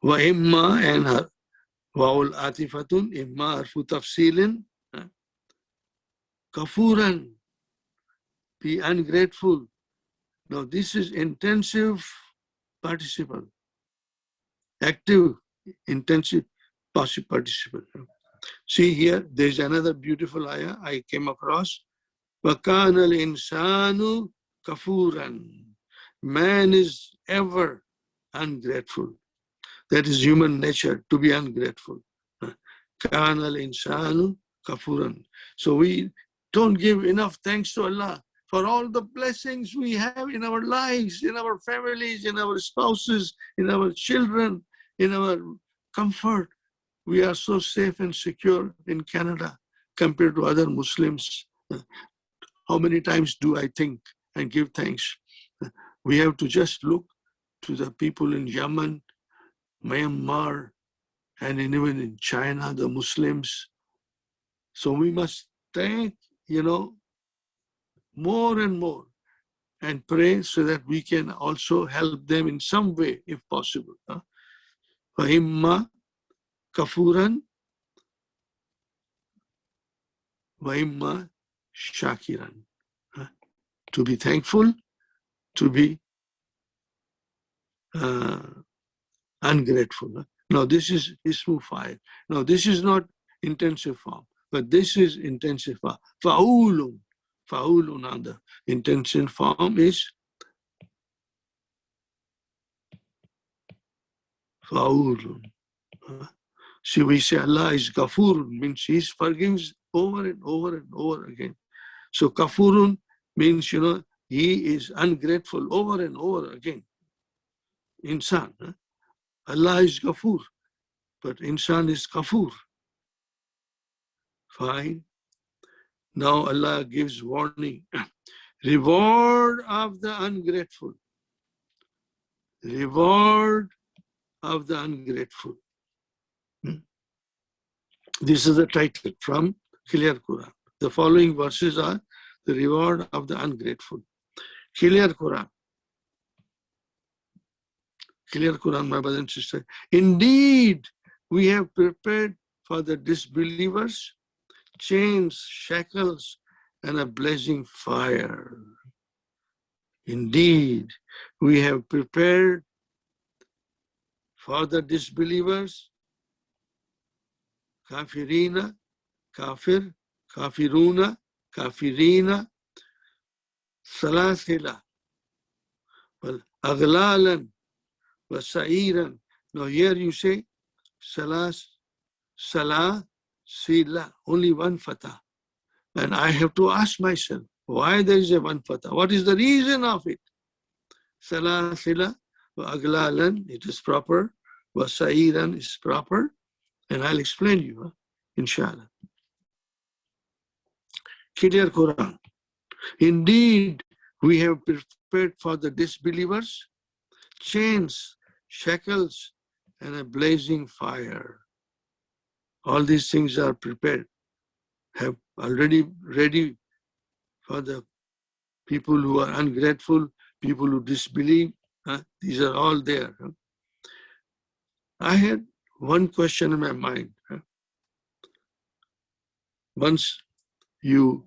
Wa imma and waul atifatun imma arfu tafsilin. Kafuran, be ungrateful. Now this is intensive participle, active, intensive participle. See here, there's another beautiful ayah I came across. وَكَانَ الْإِنسَانُ كَفُورًا. Man is ever ungrateful. That is human nature, to be ungrateful. كَانَ الْإِنسَانُ كَفُورًا. So we don't give enough thanks to Allah for all the blessings we have in our lives, in our families, in our spouses, in our children, in our comfort. We are so safe and secure in Canada compared to other Muslims. How many times do I think and give thanks? We have to just look to the people in Yemen, Myanmar, and even in China, the Muslims. So we must thank, more and more and pray so that we can also help them in some way if possible. Vahimma kafuran, vahimma shakiran. To be thankful, to be ungrateful. Now this is ismu fa'il. Now this is not intensive form, but this is intensive form. Fa'ulun. Fa'ulun on the intensive form is fa'ulun. See, we say Allah is Ghafur, means He forgives over and over and over again. So Kafurun means, He is ungrateful over and over again. Insan. Allah is Ghafur, but Insan is Kafur. Fine. Now Allah gives warning. Reward of the ungrateful. Reward of the ungrateful. This is the title from Clear Quran. The following verses are the reward of the ungrateful. Clear Quran. Clear Quran, my brothers and sisters. Indeed, we have prepared for the disbelievers chains, shackles, and a blazing fire. Indeed, we have prepared for the disbelievers, kafirina, kafir, kafiruna, kafirina, salasila, well, aglalan, wasairan. Now here you say salas, salah, sila, only one fatah. And I have to ask myself, why there is a one fatah? What is the reason of it? Salah, sila, aglalan, it is proper. Wasairan is proper. And I'll explain you, inshallah. Clear Quran. Indeed, we have prepared for the disbelievers chains, shackles, and a blazing fire. All these things are prepared, have already ready for the people who are ungrateful, people who disbelieve. These are all there. I had one question in my mind. Once you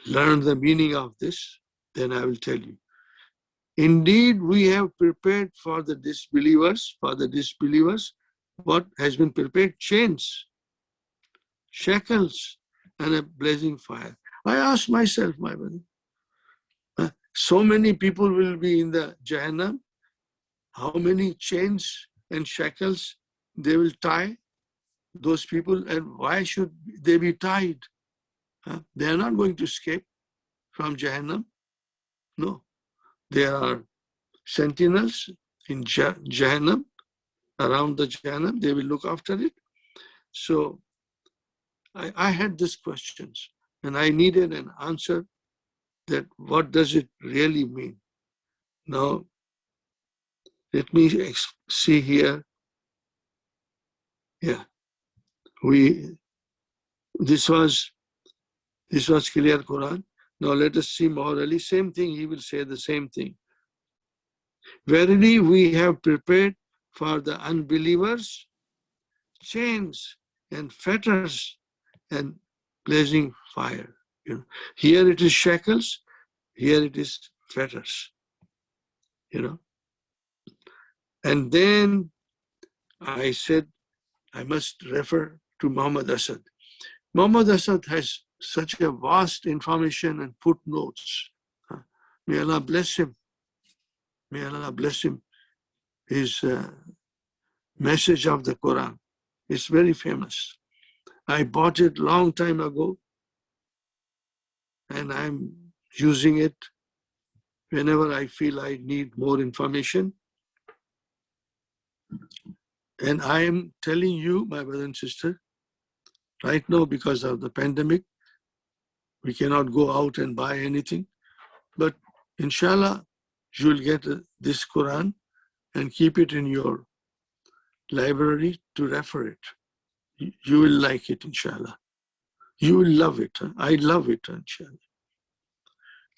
learn the meaning of this, then I will tell you. Indeed, we have prepared for the disbelievers, what has been prepared? Chains, shackles, and a blazing fire. I asked myself, my brother, so many people will be in the Jahannam. How many chains and shackles they will tie those people, and why should they be tied? They are not going to escape from Jahannam. No, there are sentinels in Jahannam, around the Jahannam. They will look after it. So I had these questions, and I needed an answer that what does it really mean? Now, let me see here. Yeah, this was This was clear Quran. Now let us see morally. Same thing, he will say the same thing. Verily, we have prepared for the unbelievers chains and fetters and blazing fire. Here it is shackles, here it is fetters. And then I said, I must refer to Muhammad Asad. Muhammad Asad has such a vast information and footnotes. May Allah bless him. May Allah bless him. His message of the Quran is very famous. I bought it long time ago and I'm using it whenever I feel I need more information. And I am telling you, my brother and sister, right now because of the pandemic, we cannot go out and buy anything. But inshallah, you will get this Quran and keep it in your library to refer it. You will like it, inshallah. You will love it. I love it, inshallah.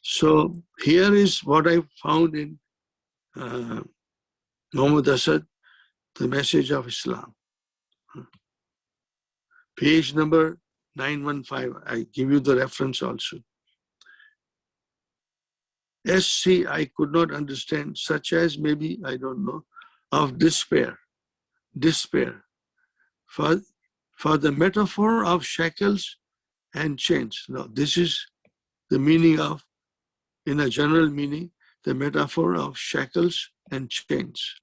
So here is what I found in Muhammad Asad, the message of Islam. Page number 915. I give you the reference also. SC, I could not understand, such as maybe, I don't know, of despair. Despair. For the metaphor of shackles and chains. Now, this is the meaning of, in a general meaning, the metaphor of shackles and chains.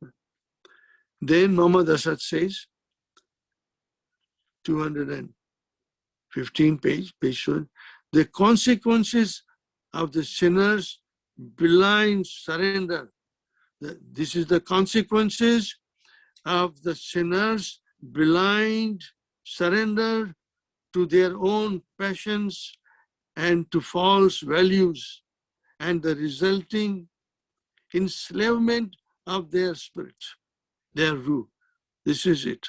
Then Muhammad Asad says, 215 page 1, the consequences of the sinner's blind surrender. This is the consequences of the sinner's blind surrender to their own passions and to false values and the resulting enslavement of their spirit, their ruh. This is it.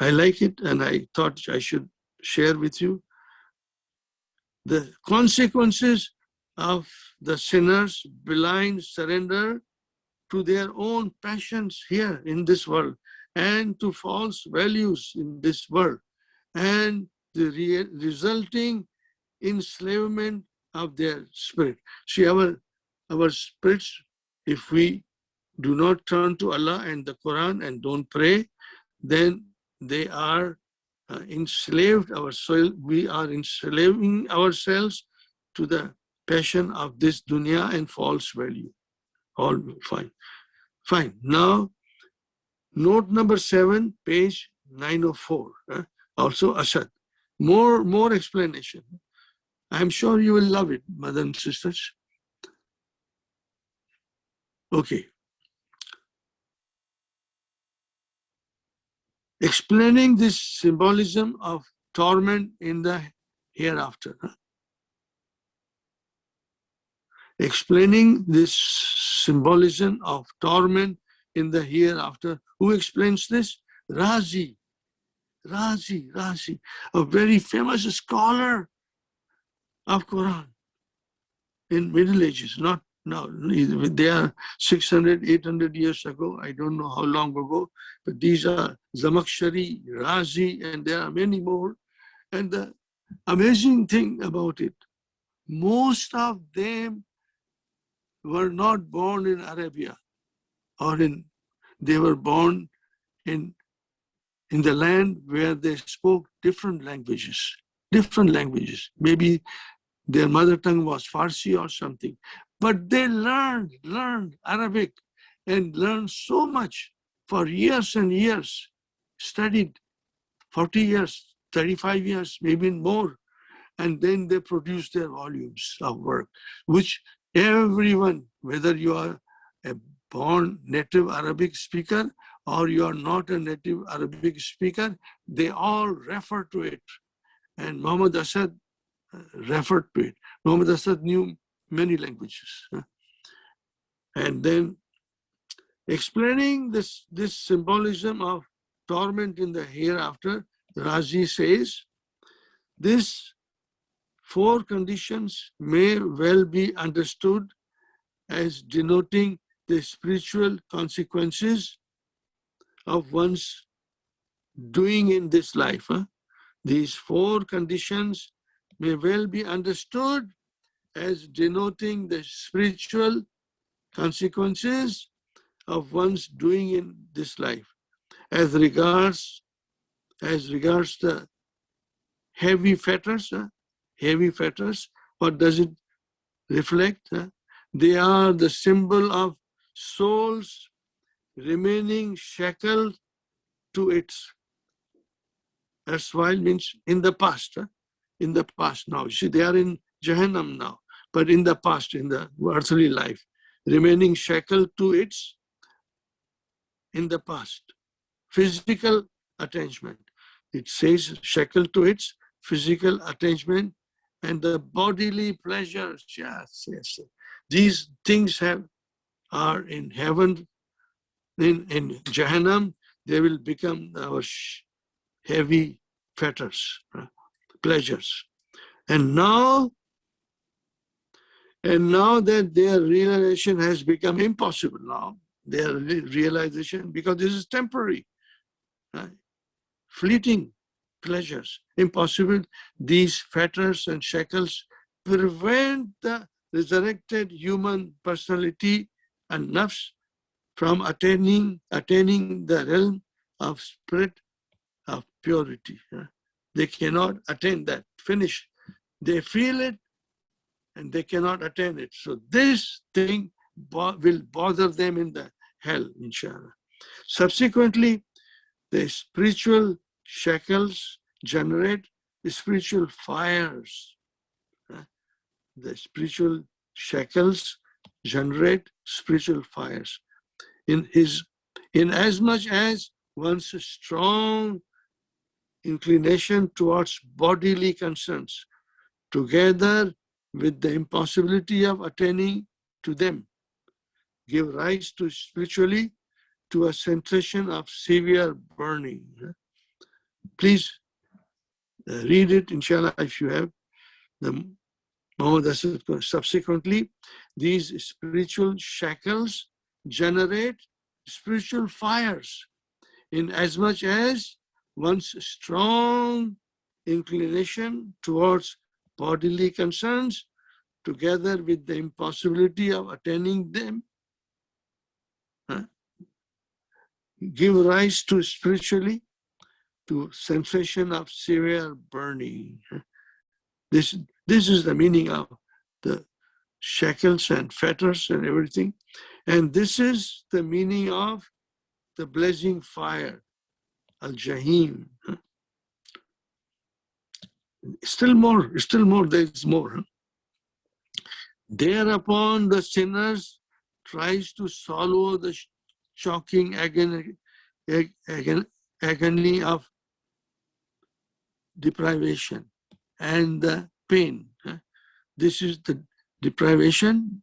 I like it and I thought I should share with you the consequences of the sinner's blind surrender to their own passions here in this world and to false values in this world and the resulting enslavement of their spirit. See, our spirits, if we do not turn to Allah and the Quran and don't pray, then they are enslaved. Our soul, we are enslaving ourselves to the passion of this dunya and false value. All fine. Fine. Now, note number 7, page 904. Also Asad. More explanation. I'm sure you will love it, mothers and sisters. Okay. Explaining this symbolism of torment in the hereafter. Explaining this symbolism of torment in the hereafter. Who explains this? Razi, a very famous scholar of Quran in Middle Ages, not now. They are 600, 800 years ago. I don't know how long ago, but these are Zamakhshari, Razi, and there are many more. And the amazing thing about it, most of them were not born in Arabia they were born in the land where they spoke different languages. Maybe their mother tongue was Farsi or something, but they learned Arabic and learned so much for years and years, studied 40 years, 35 years, maybe more. And then they produced their volumes of work, which everyone, whether you are a born native Arabic speaker or you are not a native Arabic speaker, they all refer to it. And Muhammad Asad referred to it. Muhammad Asad knew many languages. And then explaining this symbolism of torment in the hereafter, Razi says, this four conditions may well be understood as denoting the spiritual consequences of one's doing in this life. These four conditions may well be understood as denoting the spiritual consequences of one's doing in this life. As regards the heavy fetters, what does it reflect? They are the symbol of souls remaining shackled to its erstwhile, means in the past. In the past now. You see, they are in Jahannam now, but in the past, in the earthly life, remaining shackled to its, in the past, physical attachment. It says shackled to its physical attachment and the bodily pleasures. Yes. These things are in heaven, in Jahannam. They will become our heavy fetters, pleasures. And now that their realization has become impossible now, their realization, because this is temporary, right? Fleeting pleasures, impossible, these fetters and shackles prevent the resurrected human personality and nafs from attaining the realm of spirit of purity. They cannot attain that, finish. They feel it and they cannot attain it. So this thing will bother them in the hell, inshallah. Subsequently, the spiritual shackles generate spiritual fires. The spiritual shackles generate spiritual fires. In as much as one's strong inclination towards bodily concerns, together with the impossibility of attaining to them, give rise to spiritually to a sensation of severe burning. Please read it, inshallah, if you have. The Muhammad subsequently, these spiritual shackles generate spiritual fires in as much as one's strong inclination towards bodily concerns, together with the impossibility of attaining them, give rise to spiritually to sensation of severe burning. This is the meaning of the shackles and fetters and everything. And this is the meaning of the blazing fire, al-Jahim. Still more, there is more. Thereupon the sinners tries to swallow the shocking agony of deprivation and the pain. This is the deprivation.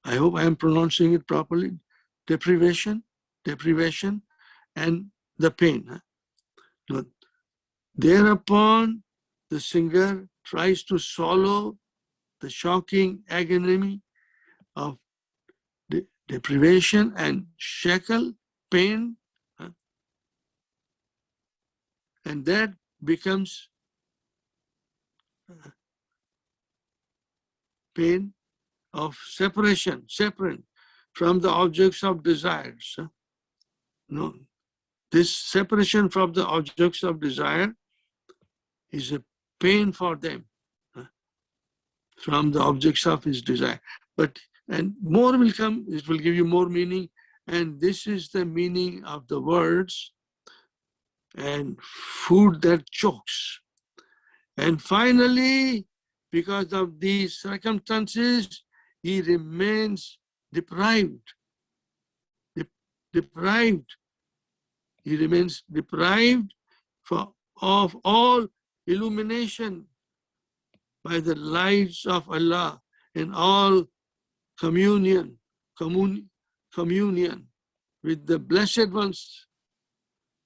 I hope I am pronouncing it properly. Deprivation, and the pain. Thereupon, the singer tries to swallow the shocking agony of deprivation and shackle, pain, and that becomes pain of separation, separate from the objects of desires. No, this separation from the objects of desire is a pain for them, from the objects of his desire. And more will come, it will give you more meaning. And this is the meaning of the words, and food that chokes. And finally, because of these circumstances, he remains deprived. He remains deprived of all illumination by the lights of Allah and all communion with the blessed ones.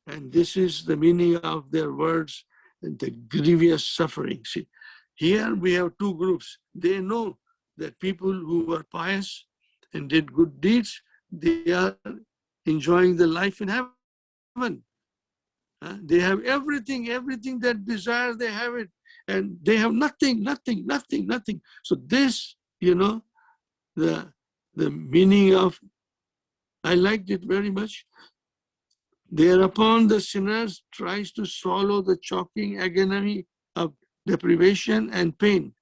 And this is the meaning of their words, the grievous suffering. See, here we have two groups. They know that people who are pious and did good deeds, they are enjoying the life in heaven. They have everything that desire, they have it. And they have nothing. So this, the meaning of, I liked it very much. Thereupon the sinner tries to swallow the choking agony of deprivation and pain,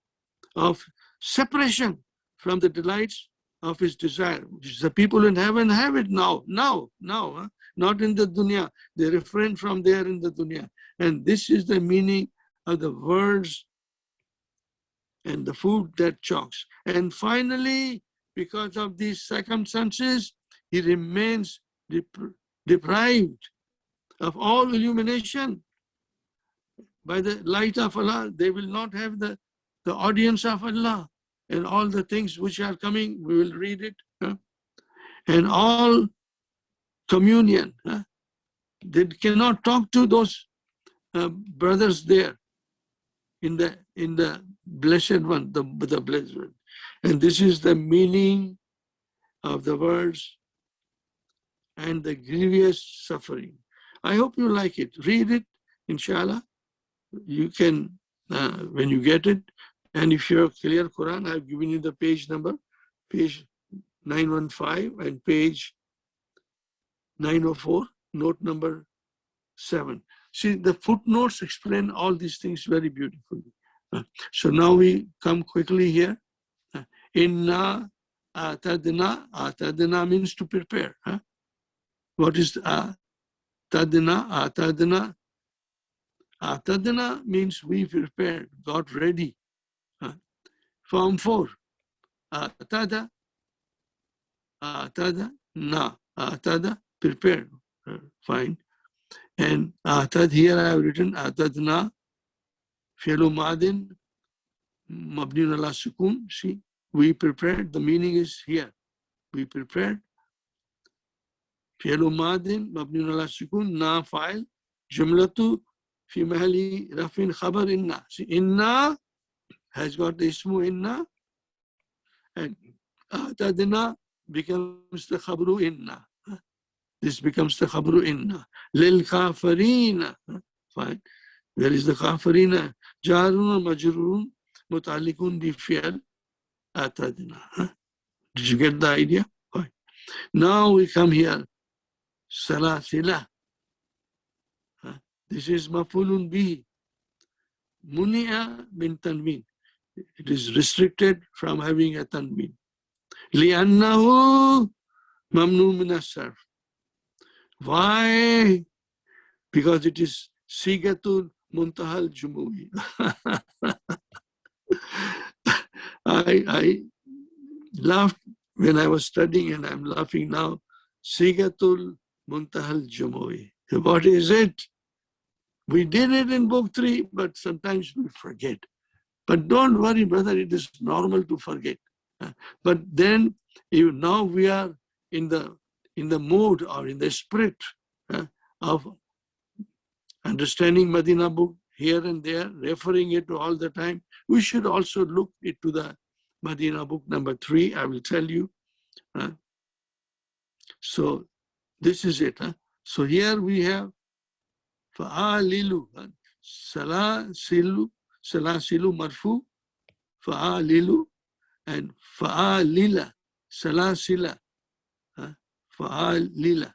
of separation from the delights of his desire. The people in heaven have it now, not in the dunya. They refrain from there in the dunya. And this is the meaning of the words and the food that chokes. And finally, because of these circumstances, he remains deprived of all illumination by the light of Allah. They will not have the audience of Allah and all the things which are coming. We will read it. And all communion. They cannot talk to those brothers there in the blessed one, the blessed one. And this is the meaning of the words and the grievous suffering. I hope you like it. Read it, inshallah. You can, when you get it, and if you're clear Quran, I've given you the page number, page 915 and page 904, note number 7. See, the footnotes explain all these things very beautifully. So now we come quickly here. Inna atadna. Atadna means to prepare. What is atadna? Atadna. Atadna means we prepared, got ready. Form 4. Atada. Atada. Na. Atada. Prepared. Fine. And atad, here I have written atadna. Fi'lu madin. Mabniun ala sukun. See, we prepared. The meaning is here. We prepared. Fi'lu madin. Mabniun ala sukun. Na fa'il. Jumlatu fi mahali rafin khabar inna. See, inna has got the ismu inna. And atadna becomes the khabru inna. This becomes the khabru inna. Lil kafirina. Fine. Where is the kafirina? Jarun majrurun mutalikun bi fi'al atadna. Did you get the idea? Fine. Now we come here. Salasila. This is mafulun bihi. Muni'a bin tanween. It is restricted from having a tanween. Li'annahu mamnu min as-sarf. Why? Because it is sigatul muntahal jumu'i. I laughed when I was studying and I'm laughing now. Sigatul muntahal jumu'i. What is it? We did it in book 3, but sometimes we forget. But don't worry, brother, it is normal to forget. But then now we are in the mood or in the spirit of understanding Medina book here and there, referring it to all the time. We should also look into the Medina book number 3, I will tell you. So this is it. So here we have fa'alilu, salasilu marfu, fa'alilu, and fa'alila, salasila, fa'alila.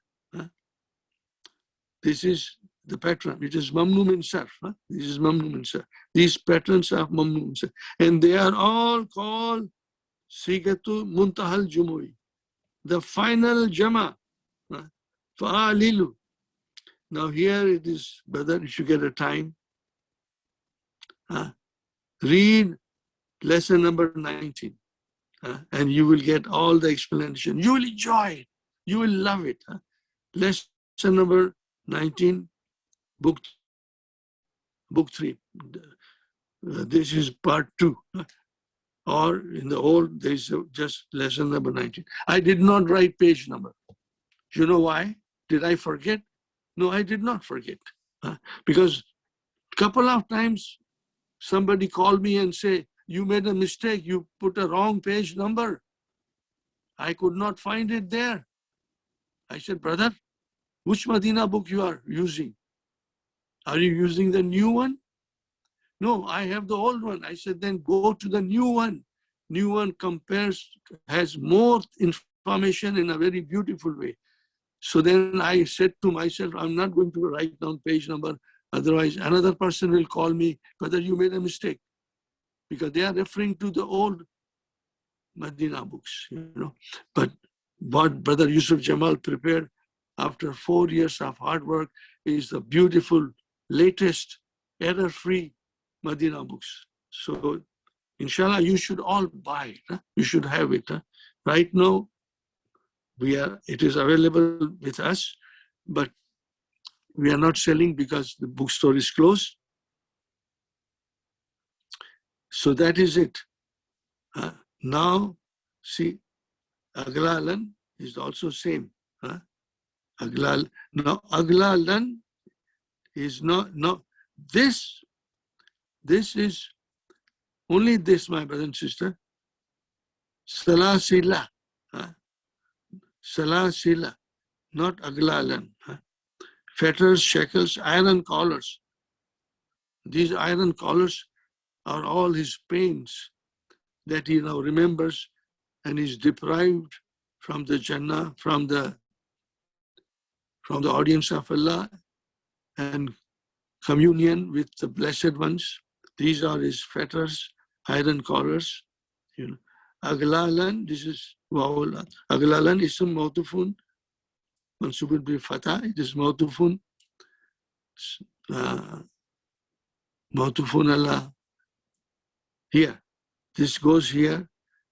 This is the pattern. It is mamnu min sarf. This is mamnu min sarf. These patterns are mamnu min sarf. And they are all called sigatu muntahal jumui. The final jama. Fa'alilu. Now here it is, brother, if you get a time, read lesson number 19. And you will get all the explanation. You will enjoy it. You will love it. Lesson number 19, book 3. This is part 2. Or in the old, there is just lesson number 19. I did not write page number. You know why? Did I forget? No, I did not forget. Because Couple of times, somebody called me and say, you made a mistake, you put a wrong page number. I could not find it there. I said, brother, which Medina book you are using? Are you using the new one? No, I have the old one. I said, then go to the new one. New one compares, has more information in a very beautiful way. So then I said to myself, I'm not going to write down page number. Otherwise, another person will call me whether you made a mistake, because they are referring to the old Medina books, But what Brother Yusuf Jamal prepared after 4 years of hard work is the beautiful, latest, error-free Medina books. So, inshallah, you should all buy it. Huh? You should have it. Huh? Right now, it is available with us, but we are not selling because the bookstore is closed. So that is it. Now, see, Aglalan is also same. Now, Aglalan is not, this is only this, my brother and sister. Salasila. Salasila, not Aglalan. Fetters, shackles, iron collars. These iron collars are all his pains that he now remembers, and is deprived from the Jannah, from the audience of Allah and communion with the blessed ones. These are his fetters, iron collars. Aglalan, this is Wawala. Aglalan is some Mautufun. Mansubul bi Fatah, it is Mautufun. Mautufun Allah. Here. This goes here.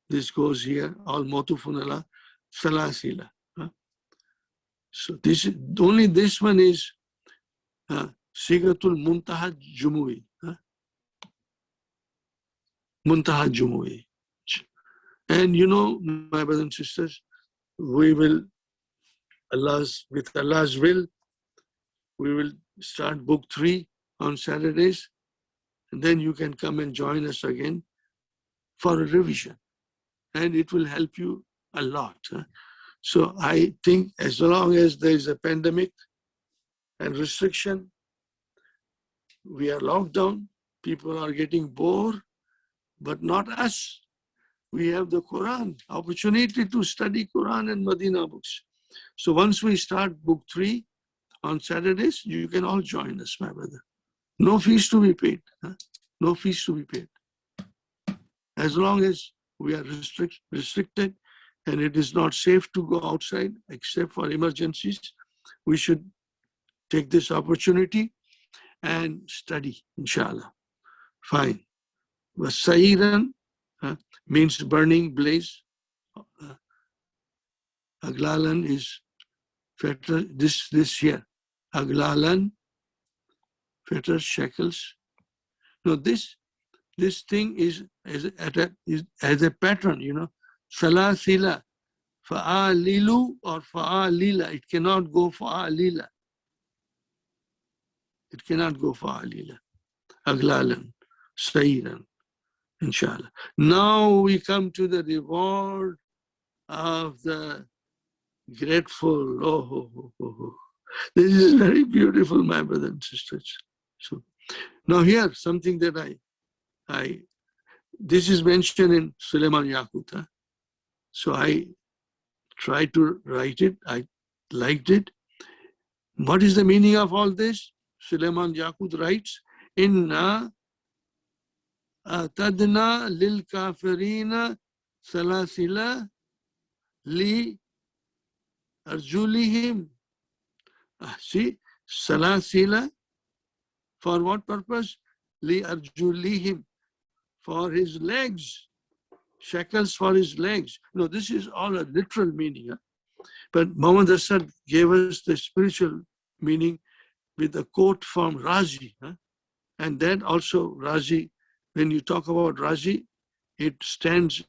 This goes here. All Mautufun Allah. Salasila. So this is, only this one is Sigatul Muntaha Jumui. Muntaha Jumui. And my brothers and sisters, we will, with Allah's will, we will start book 3 on Saturdays, and then you can come and join us again for a revision, and it will help you a lot. So I think as long as there is a pandemic and restriction, we are locked down, people are getting bored, but not us. We have the Quran, opportunity to study Quran and Medina books. So once we start book 3 on Saturdays, you can all join us, my brother. No fees to be paid. No fees to be paid. As long as we are restricted and it is not safe to go outside except for emergencies, we should take this opportunity and study, inshallah. Fine. Wasairan means burning, blaze. Aglalan is fetter, this here. Aglalan, fetter, shackles. No, this thing is as a pattern, Salasila, fa'alilu or fa'alila. It cannot go fa'alila. It cannot go fa'alila. Aglalan, sairan, inshallah. Now we come to the reward of the grateful. Oh. This is very beautiful, my brothers and sisters. So now here, something that this is mentioned in Suleiman Yaqut. So I tried to write it. I liked it. What is the meaning of all this? Suleiman Yaqut writes, Inna atadna lil kafirina salasila li arjulihim. See, salasila, for what purpose? Li arjulihim, for his legs. Shackles for his legs. No, this is all a literal meaning. But Muhammad Asad gave us the spiritual meaning with a quote from Razi. And then also Razi, when you talk about Razi, it stands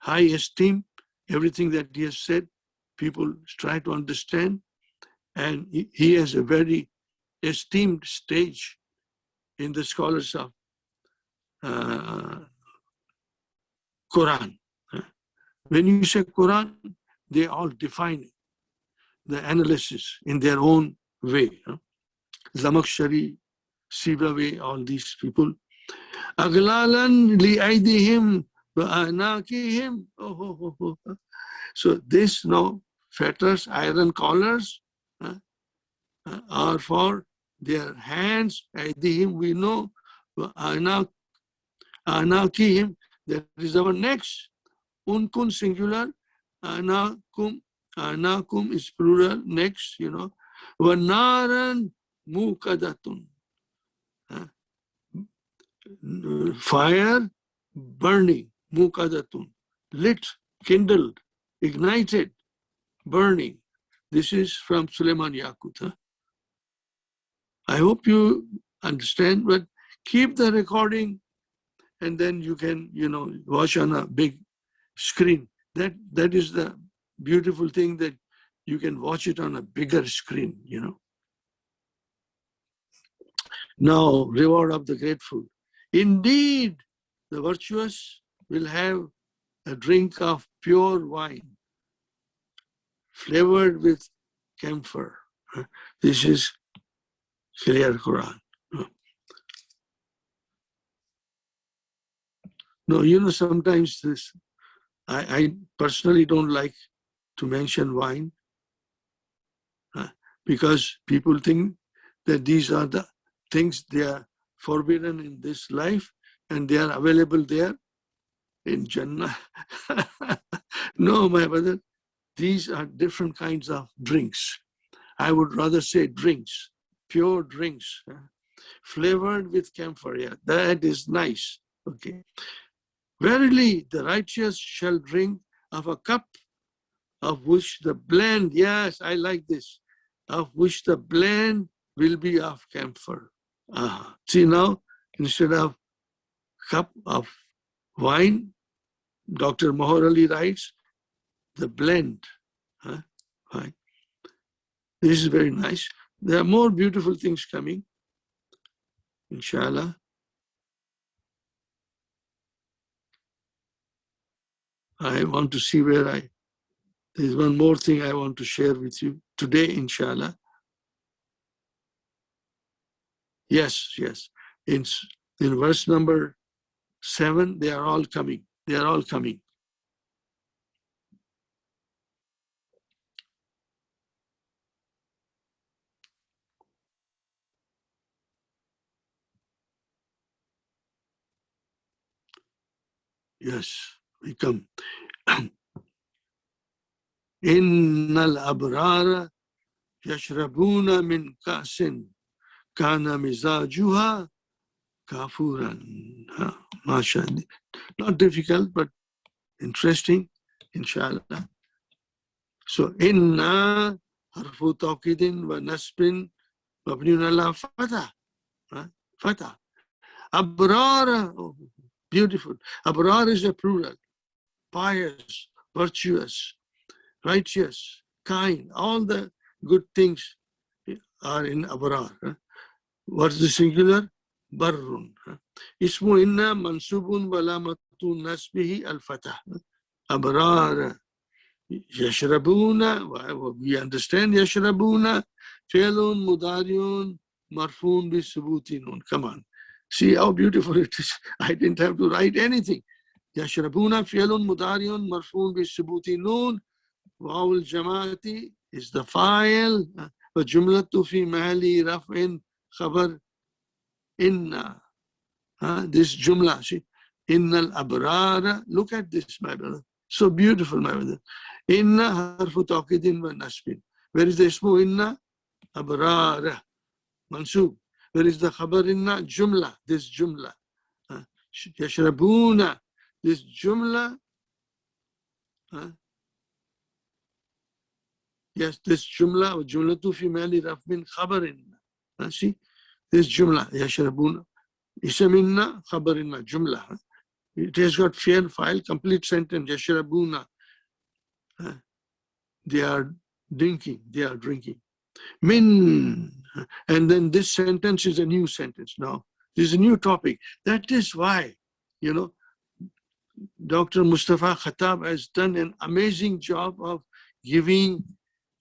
high esteem. Everything that he has said, people try to understand. And he has a very esteemed stage in the scholars of Quran. When you say Quran, they all define the analysis in their own way. Zamakhshari, Sibawayh, all these people. Aglalan li'aydihim wa'anakihim. So this now fetters, iron collars, are for their hands. Aydihim, we know. Anakihim, that is our necks. Unkun singular, anakum is plural, necks, you know. Wanaran mukadatun. Fire burning, mukadatun, lit, kindled, ignited, burning. This is from Suleiman Yaqut. I hope you understand, but keep the recording and then you can, you know, watch on a big screen. That is the beautiful thing, that you can watch it on a bigger screen, you know. Now, reward of the grateful. Indeed, the virtuous will have a drink of pure wine, flavored with camphor. This is clear Quran. No, you know, sometimes this, I personally don't like to mention wine because people think that these are the things they are forbidden in this life and they are available there in Jannah. No, my brother, these are different kinds of drinks. I would rather say drinks, pure drinks, flavored with camphor. Yeah, that is nice. Okay. Verily, the righteous shall drink of a cup of which the blend, yes, I like this, of which the blend will be of camphor. See now, instead of cup of wine, Dr. Mohar Ali writes, the blend. Fine. This is very nice. There are more beautiful things coming, inshallah. I want to see where there's one more thing I want to share with you today, inshallah. Yes. In verse number 7, they are all coming. They are all coming. Yes, we come. Innal abrara yashrabuna min kasin kana mizajuha kafuran. MashaAllah. Not difficult, but interesting, inshallah. So, inna harfu tawqidin wa nasbin mabniun ala fatah. Fatah. Abrara, oh, beautiful. Abrar is a plural. Pious, virtuous, righteous, kind. All the good things are in abrar. What's the singular? Barrun. Ismu inna mansubun balamatun nasbihi al-fatah. Abrar. Yashrabuna, we understand yashrabuna. Fi'lun mudariun marfun bi subutinun. Come on. See how beautiful it is. I didn't have to write anything. Yashrabuna fi'lun mudariun marfun bi subutinun. Waw al-jama'ati is the file. Wa jumlatu fi mahali raf'in khabar inna. This jumla, see, innal abrara. Look at this, my brother. So beautiful, my brother. Inna harfu tawqidin wa nasbin. Where is the ismu inna? Abrara. Mansub. Where is the khabar inna? Jumla. This jumla. Yashrabuna. This jumla. Yes, this jumla. Jumlatu fi mali rafmin khabar inna. See? This jumla. Yashrabuna. Ism inna, khabar inna. Jumla. It has got fair file, complete sentence. Yashrabuna. They are drinking. They are drinking. Min. And then this sentence is a new sentence now. This is a new topic. That is why, you know, Dr. Mustafa Khattab has done an amazing job of giving,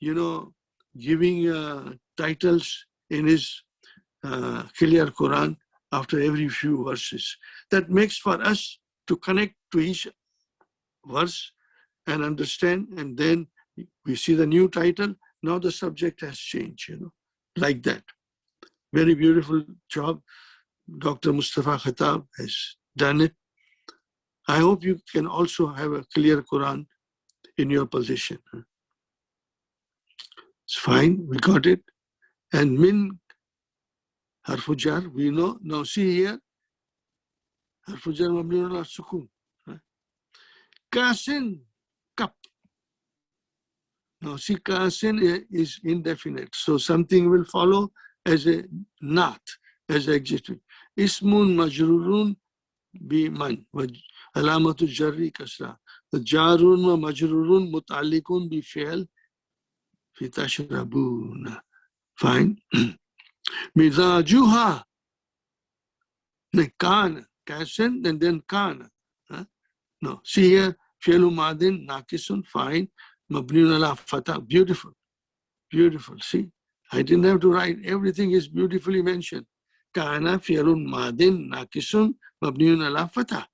you know, giving titles in his clear Quran after every few verses. That makes for us to connect to each verse and understand, and then we see the new title. Now the subject has changed, you know, like that. Very beautiful job. Dr. Mustafa Khattab has done it. I hope you can also have a clear Quran in your possession. It's fine, we got it. And min harfujar, we know. Now see here, harfujar mabni ala sukun. Kasin, cup. Now see, kasin is indefinite, so something will follow as a not, as adjective. Ismun majrurun bi man. Alamatu jarri kasra. The jarun wa majrurun muta'alliqun bi fi'l fi tashrabuna. Fine. Mizajuha. Kana. Kasin and then kana. No. See here, fi'lu madin, nakisun, fine. Mabniun ala fatah. Beautiful. Beautiful. See, I didn't have to write. Everything is beautifully mentioned. Kana fi'lun madin, nakisun, mabniun ala fatah.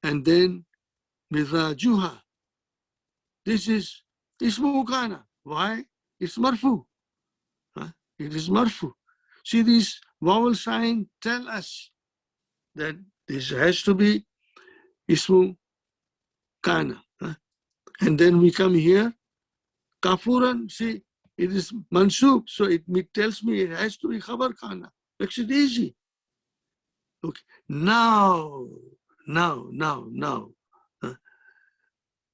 And then mizajuha. This is ismu kana. Why? It's marfu. It is marfu. See, this vowel sign tell us that this has to be ismu kana. And then we come here, kafuran, see, it is mansub, so it tells me it has to be khabar kana. Makes it easy. Okay, now.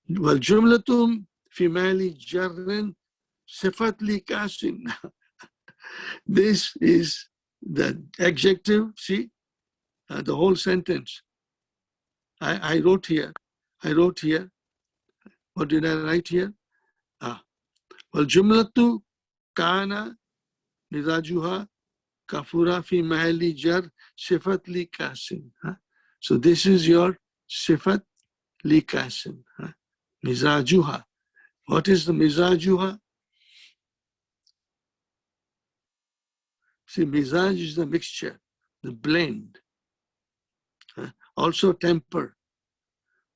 والجملة في مال جر صفة لكاس. This is the adjective, see, the whole sentence. I wrote here. What did I write here? والجملة كان مزاجها كفورا في محل جر صفة لكاس. So this is your صفة لكاس. Mizajuha. What is the mizajuha? See, mizaj is the mixture, the blend. Also temper.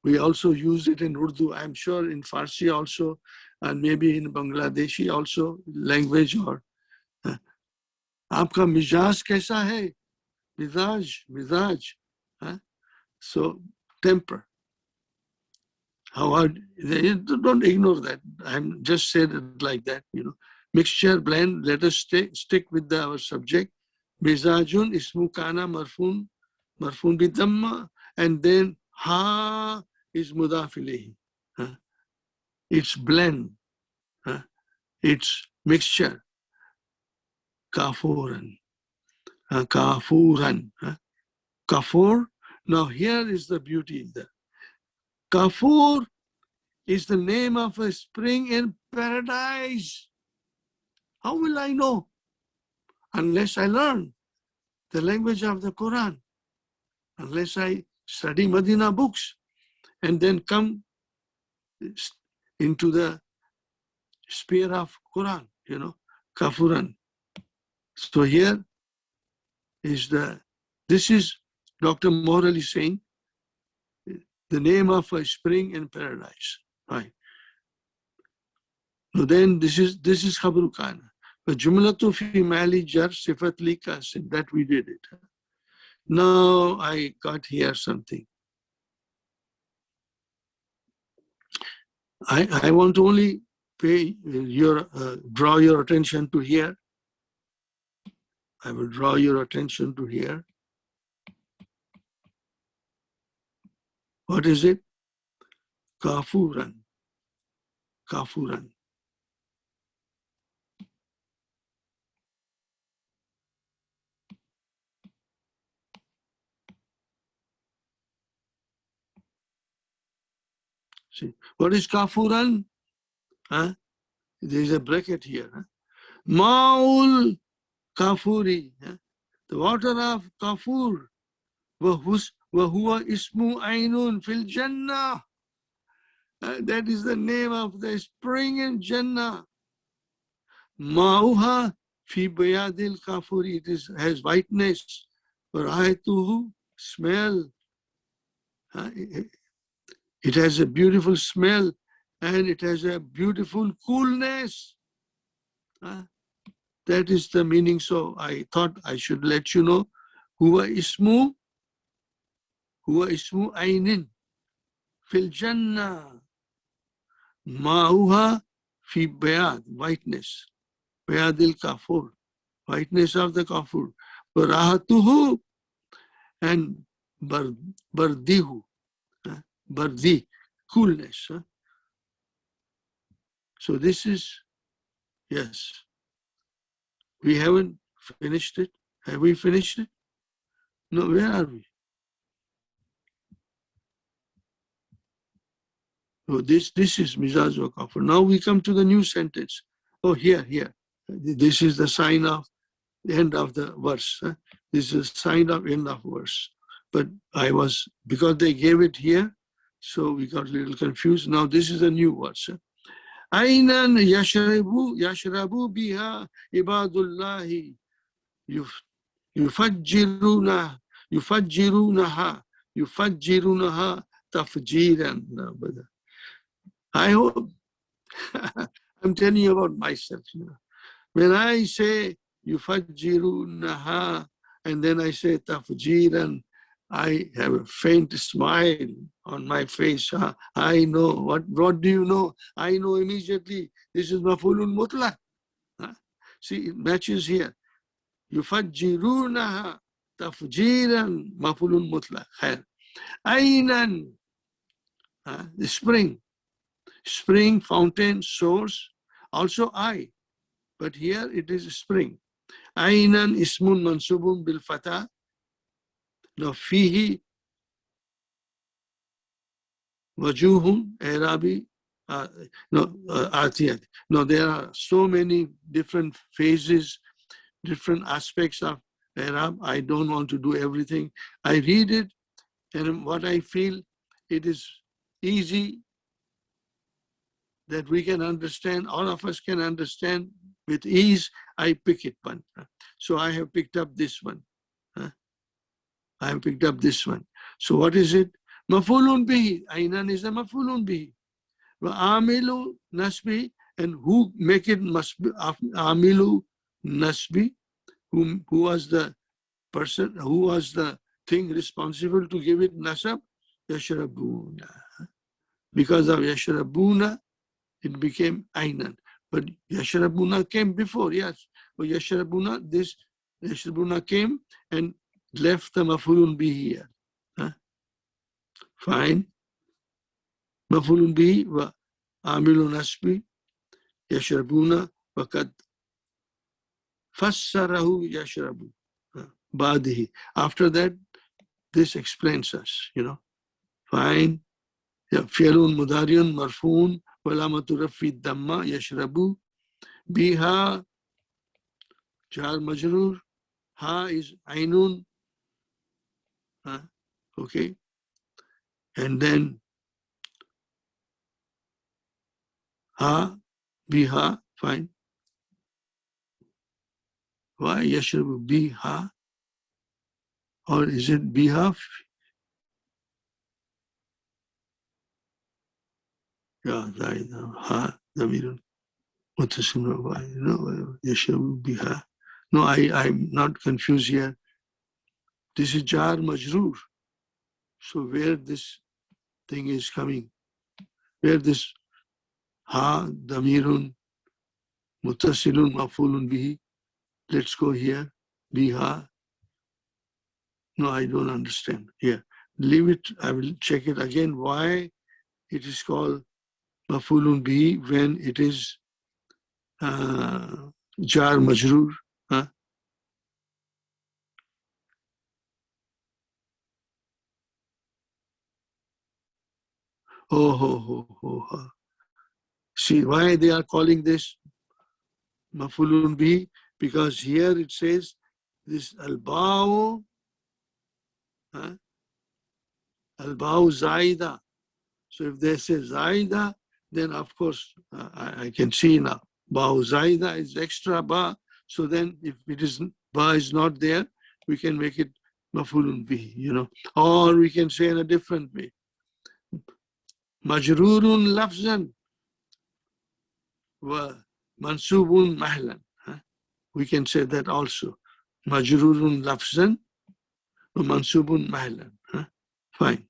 We also use it in Urdu, I'm sure in Farsi also, and maybe in Bangladeshi also, language or. Aapka mizaj kaisa hai? Mizaj. So, temper. How don't ignore that. I'm just said it like that, you know. Mixture, blend, let us stick with our subject. Mizajun ismu kana marfun bi dhamma, and then ha is mudaf ilayhi. It's blend. It's mixture. Kafuran. Kafur. Now here is the beauty. Kafur is the name of a spring in paradise. How will I know? Unless I learn the language of the Quran, unless I study Medina books and then come into the sphere of Quran, you know, Kafuran. So here is this is Dr. Morali saying, the name of a spring in paradise. Right. So then this is Khabru Kana. But Jumlatu fi mali jar sifat li kasin. That we did it. Now I got here something. I want to only draw your attention to here. I will draw your attention to here. What is it? Kafuran. See, what is kafuran? There is a bracket here. Maul kafuri. The water of Kafur. وَهُوَ ismu ainun fil Jannah. That is the name of the spring in Jannah. Ma'uha fi bayadil kafur. It has whiteness. Ra'aytuhu, smell. It has a beautiful smell and it has a beautiful coolness. That is the meaning. So I thought I should let you know. Huwa ismu ainin fil Jannah. Ma'uha fi bayad, whiteness. Bayadil kafur, whiteness of the kafur. Barahatuhu and bardihu, bardi, coolness. So this is, yes, we haven't finished it. Have we finished it? No, where are we? Oh, this is Mizaj wa Kafur. Now we come to the new sentence. Oh, here. This is the sign of the end of the verse. This is a sign of end of verse. But because they gave it here, so we got a little confused. Now this is a new verse. Ainan yashrabu biha ibadullahi yufajjirunaha tafjiran. I hope I'm telling you about myself. When I say yufajjirunaha and then I say tafjiran, I have a faint smile on my face. I know. What do you know? I know immediately. This is mafulun mutlaq. See, it matches here. Yufajjirunaha tafjiran mafulun mutlaq. Ainan, the spring, fountain, source. Also I, but here it is spring. Ainan ismun mansubun bil fatah. No, fihi wajuhun Arabi. Atiyat. No, there are so many different phases, different aspects of Arab. I don't want to do everything. I read it, and what I feel, it is easy that we can understand, all of us can understand with ease. I pick it one. So I have picked up this one. So what is it? Mafulun bihi. Ainan is a mafulun bihi. Amilu nasbi, and who make it amilu nasbi? Who was the person? Who was the thing responsible to give it nasab? Yashrabuna. Because of yashrabuna, it became ainan. But yashrabuna came before, yes. But yashrabuna came and left the mafulun bihi here. Fine. Mafulun bihi wa amilu nasbi yashrabuna wa kad fassarahu yashrabu badihi. After that, this explains us, Fine. Fi'lun mudariun marfuun walamatu rafi damma yashrabu biha jar majrur. Ha is ainun. Okay. And then ha, biha, fine. Why yashrabu biha? Or is it biha? Yeah, ha, damirun. No, yashrabu biha. No, I'm not confused here. This is jar majroor. So where this thing is coming? Where this ha, damirun, muttasilun, mafulun bihi. Let's go here. Biha. No, I don't understand. Here. Leave it. I will check it again. Why it is called mafulun bihi when it is jar majroor? Oh. See why they are calling this mafulun bihi? Because here it says this al-ba'u, al-ba'u zaida. So if they say zaida, then of course I can see now. Ba'u zaida is extra ba. So then if it is ba is not there, we can make it mafulun bihi, you know. Or we can say in a different way. Majrurun lafzan wa mansubun mahlan. We can say that also. Majrurun lafzan wa mansubun mahlan. Fine.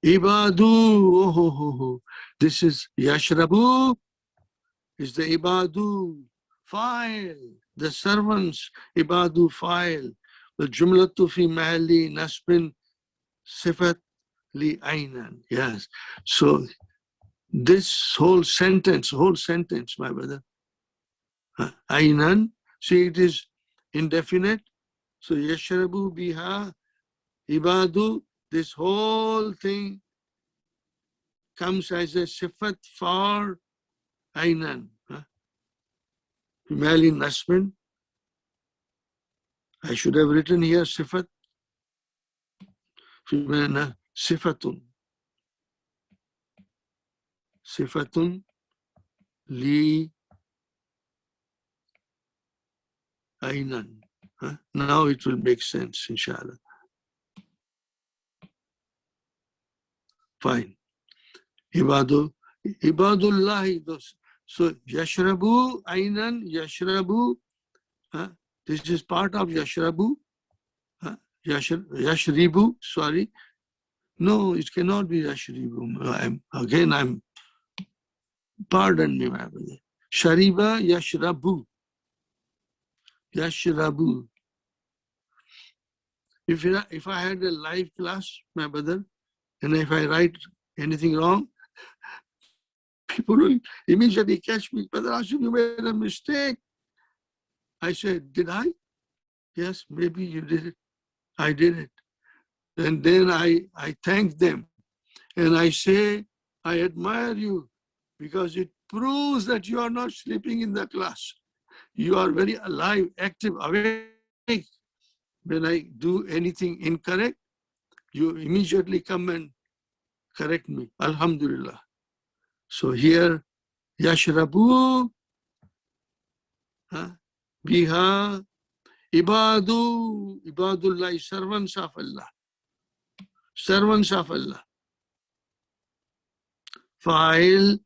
Ibadu, this is yashrabu, is the ibadu, file, the servants, ibadu, file. The jumlatu fi mahalli nasbin sifat li aynan. Yes. So this whole sentence, my brother, aynan, see it is indefinite. So yashrabu biha, ibadu, this whole thing comes as a sifat for aynan. Female in nasbin. I should have written here sifat. Female sifatun. Sifatun li aynan. Now it will make sense, inshallah. Fine. Ibadullahi. So yashrabu aynan, yashrabu. This is part of yashrabu. Yashribu, sorry. No, it cannot be yashribu. Pardon me, my brother. Shariba yashrabu. Yashrabu. If I had a live class, my brother, and if I write anything wrong, people will immediately catch me. Brother Ashim, you made a mistake. I said, did I? Yes, maybe you did it. I did it. And then I thank them. And I say, I admire you because it proves that you are not sleeping in the class. You are very alive, active, awake. When I do anything incorrect, you immediately come and correct me. Alhamdulillah. So here, yashrabu biha ibadullah, servants of Allah. Servants of Allah. Fa'il.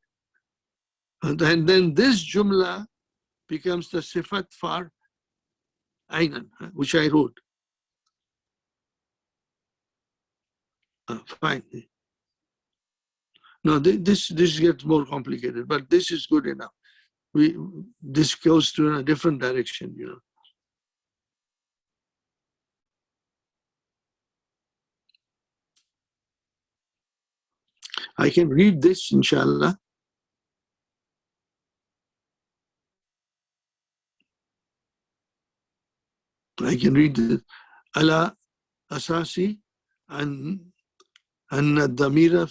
And then this jumla becomes the sifat for aynan, which I wrote. Fine. No, this gets more complicated, but this is good enough. This goes to a different direction, you know. I can read this, inshallah. I can read this. Ala asasi and damira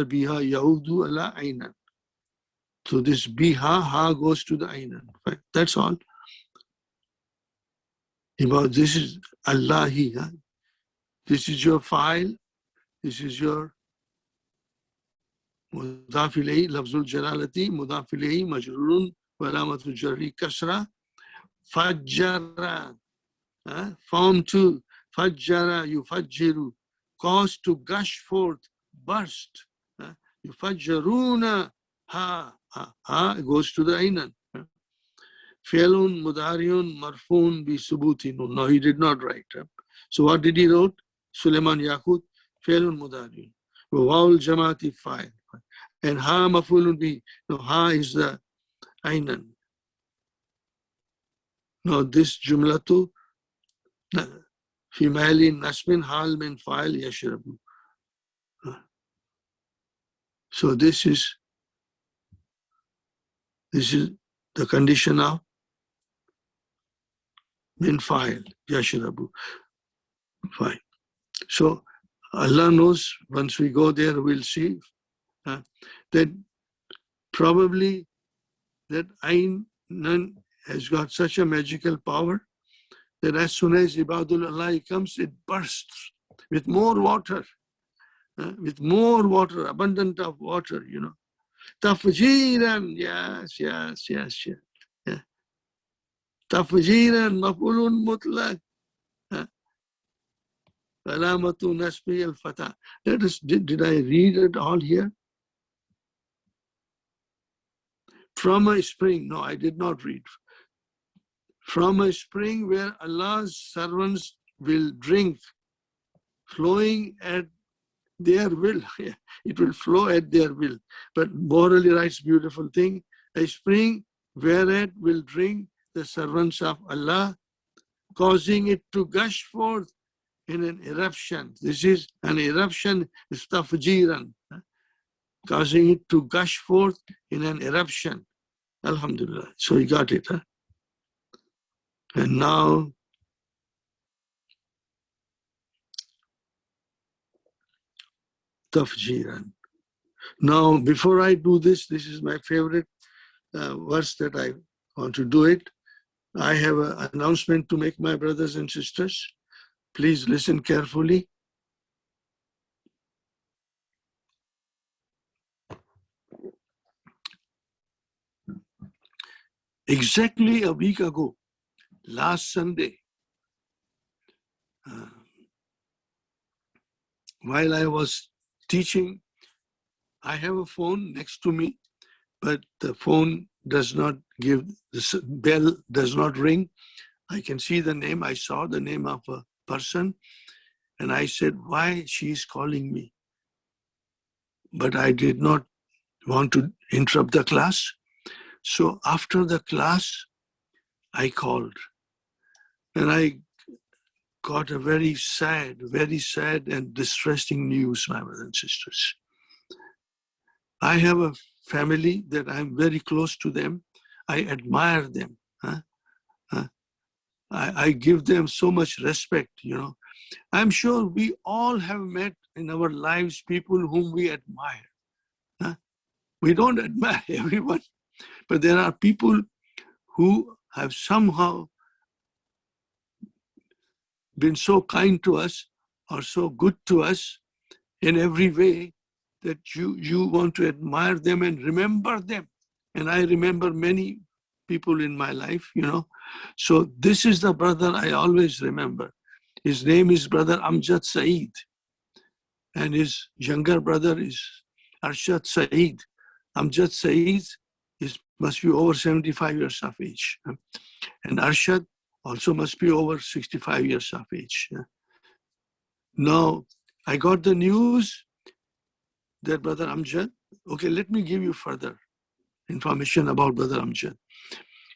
biha yahudu ala aynan. So this biha, ha goes to the aynan. Right? That's all. This is Allahi. This is your file. This is your mudaf ilayhi, lafzul jalalati, mudaf ilayhi, majrurun, wa alamatul jarri kasra, fajjara. Form 2, fajjara, yufajjiru, cause to gush forth, burst. Yufajjaruna, ha goes to the aynan. Fi'lun mudariun marfun bi subuti nun. No, he did not write. So what did he wrote? Suleiman Yaqut, fi'lun mudariun. Wawul jamati fa'il. And ha mafulun bi. No, ha is the aynan. No, this jumlatu fi mahalli nasbin hal min fa'il yashrabu. So this is the condition of min fa'il yashrabu. Fine. So Allah knows, once we go there, we'll see that probably that Ain Nun has got such a magical power that as soon as Ibadul Allah comes, it bursts with more water, abundant of water, Tafjiran, yes. Yeah. Tafjiran, maf'ulun mutlaq. Alamatu nasbi al-fatah. Did I read it all here? From a spring. No, I did not read. From a spring where Allah's servants will drink, flowing at their will. It will flow at their will. But morally writes beautiful thing. A spring whereat will drink the servants of Allah, causing it to gush forth in an eruption. This is an eruption, istafjiran, causing it to gush forth in an eruption. Alhamdulillah. So he got it. And now, tafjiran. Now, before I do this, this is my favorite verse that I want to do it. I have an announcement to make, my brothers and sisters. Please listen carefully. Exactly a week ago, last Sunday, while I was teaching, I have a phone next to me, but the phone does not give, the bell does not ring. I can see the name. I saw the name of a person, and I said, why she's calling me? But I did not want to interrupt the class. So after the class, I called, and I got a very sad and distressing news, my brothers and sisters. I have a family that I'm very close to them. I admire them. I give them so much respect, I'm sure we all have met in our lives people whom we admire. We don't admire everyone, but there are people who have somehow been so kind to us or so good to us in every way that you want to admire them and remember them. And I remember many people in my life, So this is the brother I always remember. His name is Brother Amjad Saeed. And his younger brother is Arshad Saeed. Amjad Saeed must be over 75 years of age. And Arshad also must be over 65 years of age. Now, I got the news that Brother Amjad, okay, let me give you further information about Brother Amjad.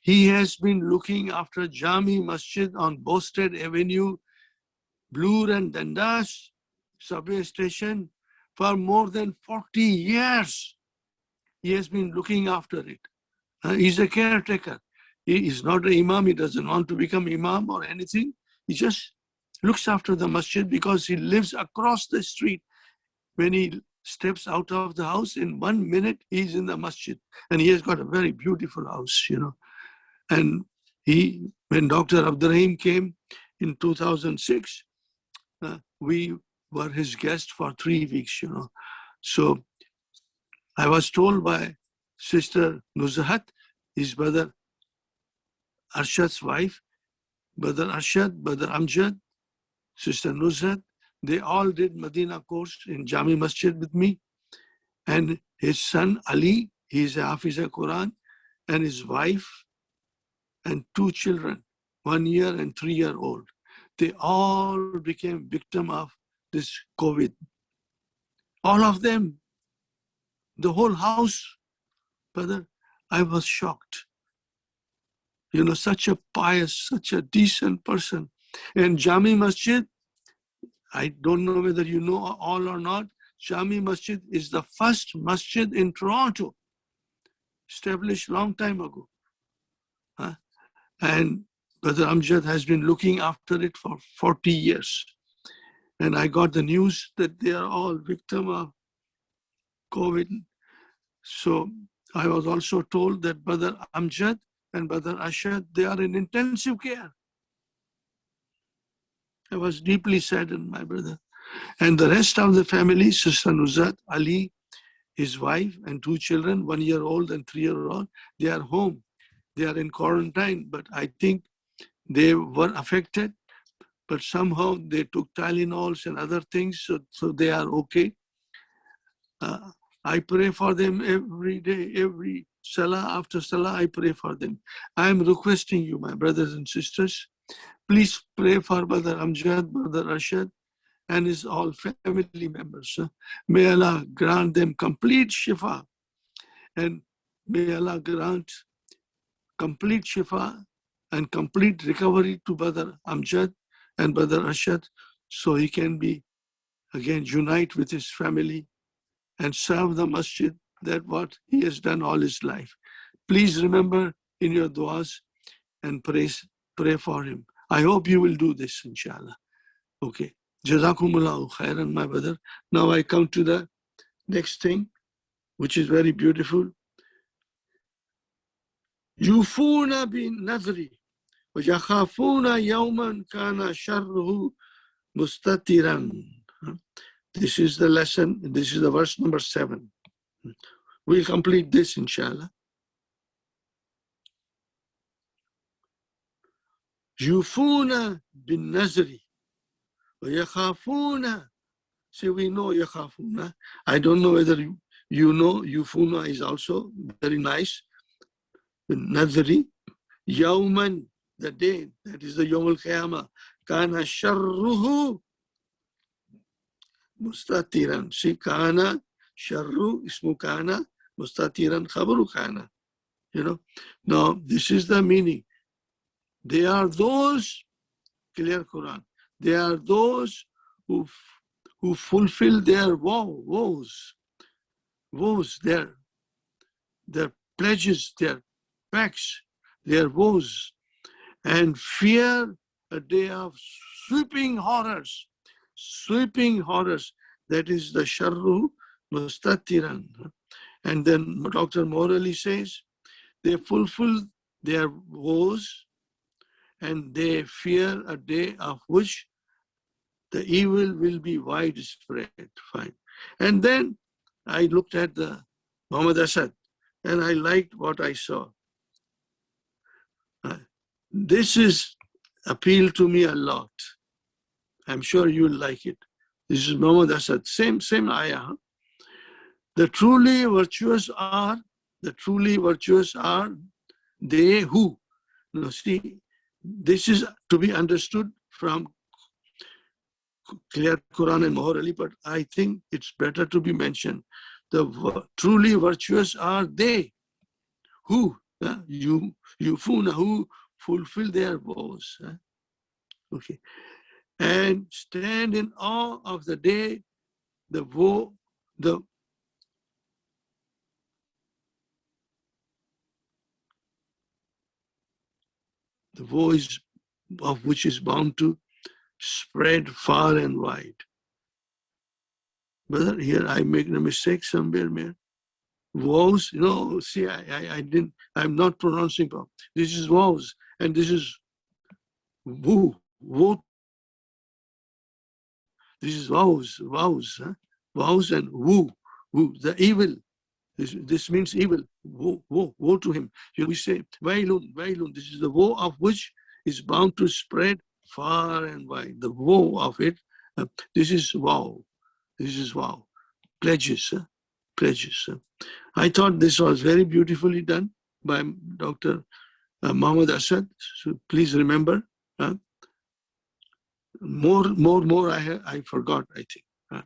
He has been looking after Jami Masjid on Bosted Avenue, Bloor and Dundas subway station for more than 40 years. He has been looking after it. He's a caretaker. He is not an imam. He doesn't want to become imam or anything. He just looks after the masjid because he lives across the street. When he steps out of the house, in 1 minute, he's in the masjid. And he has got a very beautiful house, And when Dr. Abdurrahim came in 2006, we were his guest for 3 weeks, So I was told by Sister Nuzhat, his brother Arshad's wife, Brother Arshad, Brother Amjad, Sister Nuzhat, they all did Medina course in Jami Masjid with me. And his son Ali, he's a Hafiz al-Quran, and his wife and 2 children, 1 year and 3-year-old. They all became victim of this COVID. All of them, the whole house, brother, I was shocked. Such a pious, such a decent person. And Jami Masjid, I don't know whether you know all or not, Jami Masjid is the first masjid in Toronto, established long time ago. And Brother Amjad has been looking after it for 40 years. And I got the news that they are all victim of COVID. So I was also told that Brother Amjad and Brother Ashad, they are in intensive care. I was deeply saddened, my brother. And the rest of the family, Sister Nuzat, Ali, his wife, and 2 children, 1-year-old and 3-year-old, they are home. They are in quarantine, but I think they were affected, but somehow they took Tylenols and other things, so they are okay. I pray for them every day, every Salah after Salah, I pray for them. I am requesting you, my brothers and sisters, please pray for Brother Amjad, Brother Rashad, and his all family members. May Allah grant them complete shifa, and may Allah grant complete shifa and complete recovery to Brother Amjad and Brother Rashad, so he can be again unite with his family and serve the masjid, that what he has done all his life. Please remember in your du'as and pray for him. I hope you will do this, inshallah. Okay. Jazakumullahu khairan, my brother. Now I come to the next thing, which is very beautiful. Yufuna bin nadri wa yakhafuna yawman kana sharruhu mustatiran. This is the lesson. This is the verse number 7. We'll complete this, inshallah. Yufuna bin nazri wa yakhafuna. See, we know yakhafuna. I don't know whether you know yufuna is also very nice. Nazri, yawman, the day, that is the Yawm al-Qiyamah, kana sharruhu mustatiran. See, kana, sharru, ismu kana, mustatiran, khabaru kana. You know, now this is the meaning. They are those, clear Quran, they are those who fulfill their vows, their pledges, their pacts, their vows, and fear a day of sweeping horrors. That is the sharru mustatiran. And then Dr. Morali says, they fulfill their vows and they fear a day of which the evil will be widespread. Fine. And then I looked at the Muhammad Asad and I liked what I saw. This is appealed to me a lot. I'm sure you'll like it. This is Muhammad Asad, same ayah. The truly virtuous are they who. Now see, this is to be understood from clear Quran and Muharrali, but I think it's better to be mentioned. The truly virtuous are they who, yufuna, who fulfill their vows. Okay. And stand in awe of the day, the woe is of which is bound to spread far and wide. Brother, here I make a mistake somewhere, man. Woes, see, I'm not pronouncing properly. This is woes, and this is woe. This is vows, huh? Vows and woo, the evil. This means evil. Woe to him. We say, wailun. This is the woe of which is bound to spread far and wide. The woe of it. This is vow. Pledges. I thought this was very beautifully done by Dr. Muhammad Asad. So please remember. More I forgot, I think,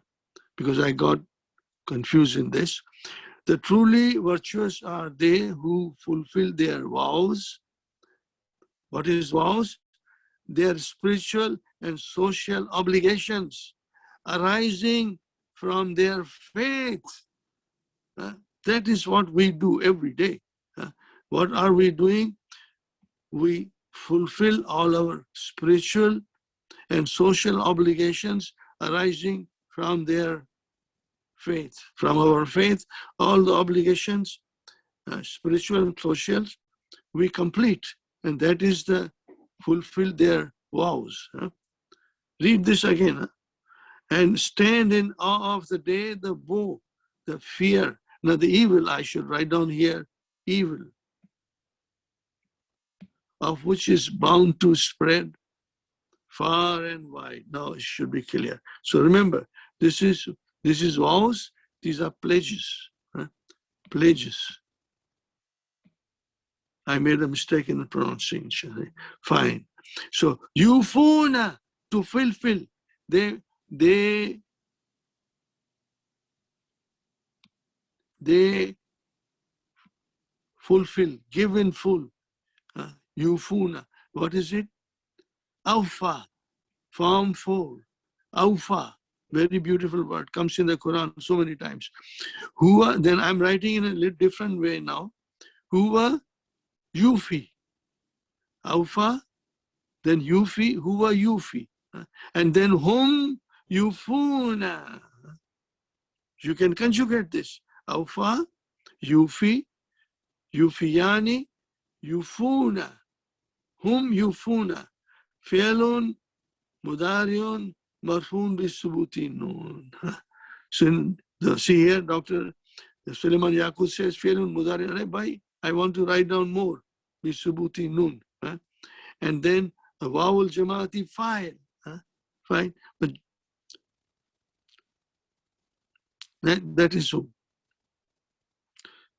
because I got confused in this. The truly virtuous are they who fulfill their vows. What is vows? Their spiritual and social obligations arising from their faith. That is what we do every day. What are we doing? We fulfill all our spiritual and social obligations arising from their faith. From our faith, all the obligations spiritual and social, we complete. And that is the fulfill their vows. Read this again. And stand in awe of the day, the woe, the fear. Now the evil, I should write down here, evil, of which is bound to spread far and wide. Now it should be clear. So remember, this is vows, these are pledges. Pledges. I made a mistake in the pronunciation. Fine. So yufuna, to fulfill. They fulfill, give in full. Yufuna. What is it? Awfa, form four. Awfa, very beautiful word, comes in the Quran so many times. Huwa, then I'm writing in a little different way now. Huwa yufi. Awfa, then yufi, huwa yufi. And then hum yufuna. You can conjugate this. Awfa, yufi, yufiyani, yufuna. Hum yufuna. Fi'lun mudariun marfun bisubuti nun. So see here, Dr. Suleiman Yaqub says, Fi'lun mudariun. Bhai, I want to write down more. Bisubuti nun. And then a vowel jamaati fa'il. Fine. But that is so.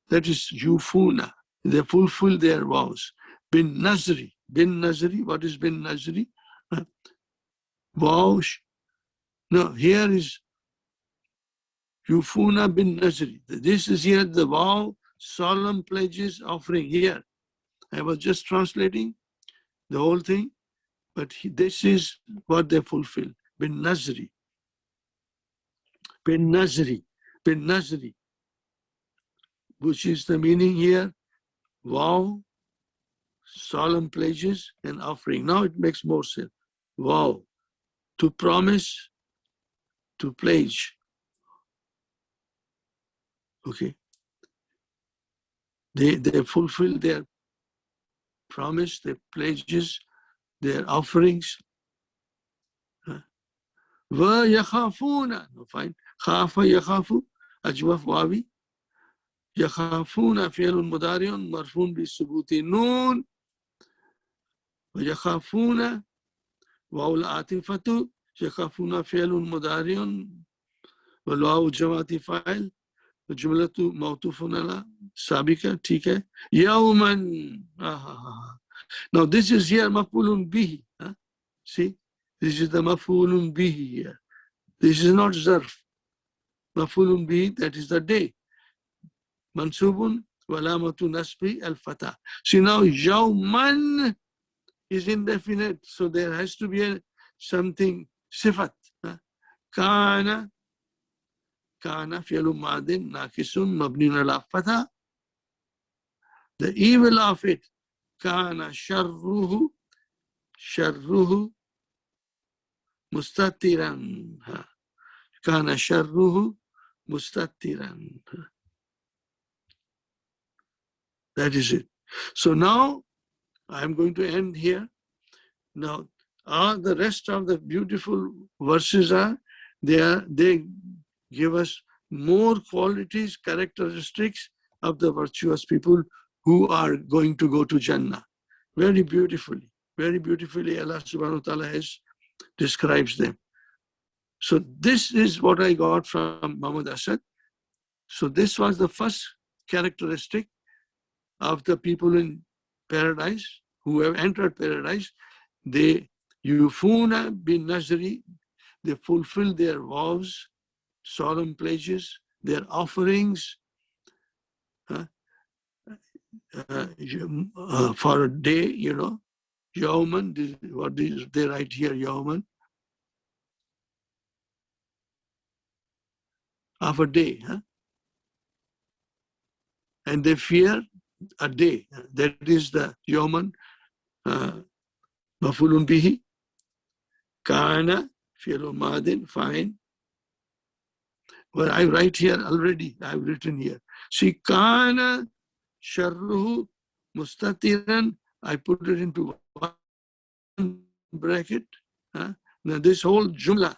That is yufuna. They fulfill their vows. Bin Nazri. Bin Nazri. What is bin Nazri? Vows. No, here is yufuna bin Nazri. This is here the vow, solemn pledges, offering. Here, I was just translating the whole thing, but this is what they fulfill. Bin Nazri. Bin Nazri. Bin Nazri. Which is the meaning here? Vow, solemn pledges, and offering. Now it makes more sense. Vow, to promise, to pledge. Okay. They fulfill their promise, their pledges, their offerings. Wa yakhafuna. Fine. Khafa yakhafu. Ajwaf wawi. يخافون فعل مضارع مرفوع بثبوت النون ويخافون واو العاطفة يخافون فعل مضارع والواو جماعة فاعل والجملة موصوف على سابقة. ठीक है. يوما. Now this is here مفعول به. See, this is the مفعول به here. This is not ظرف. مفعول به, that is the day. Mansubun walamatu nasbi al-fatah. See now, yawman is indefinite, so there has to be something sifat. Kana fi'lu madin nakisun mabniun ala fatah. The evil of it, kana sharruhu mustatiran. Kana sharruhu mustatiran. That is it. So now I'm going to end here. Now, the rest of the beautiful verses they give us more qualities, characteristics of the virtuous people who are going to go to Jannah. Very beautifully Allah subhanahu wa ta'ala describes them. So this is what I got from Muhammad Asad. So this was the first characteristic of the people in paradise who have entered paradise. They yufuna bin nazri, they fulfill their vows, solemn pledges, their offerings for a day, yawman. What is they write here, yawman, of a day, and they fear a day. That is the yawman, mafulun bihi. Kana, fi'lu madin, fine. Well, I write here already. I've written here. See, kana sharruhu mustatiran. I put it into one bracket. Now this whole jumla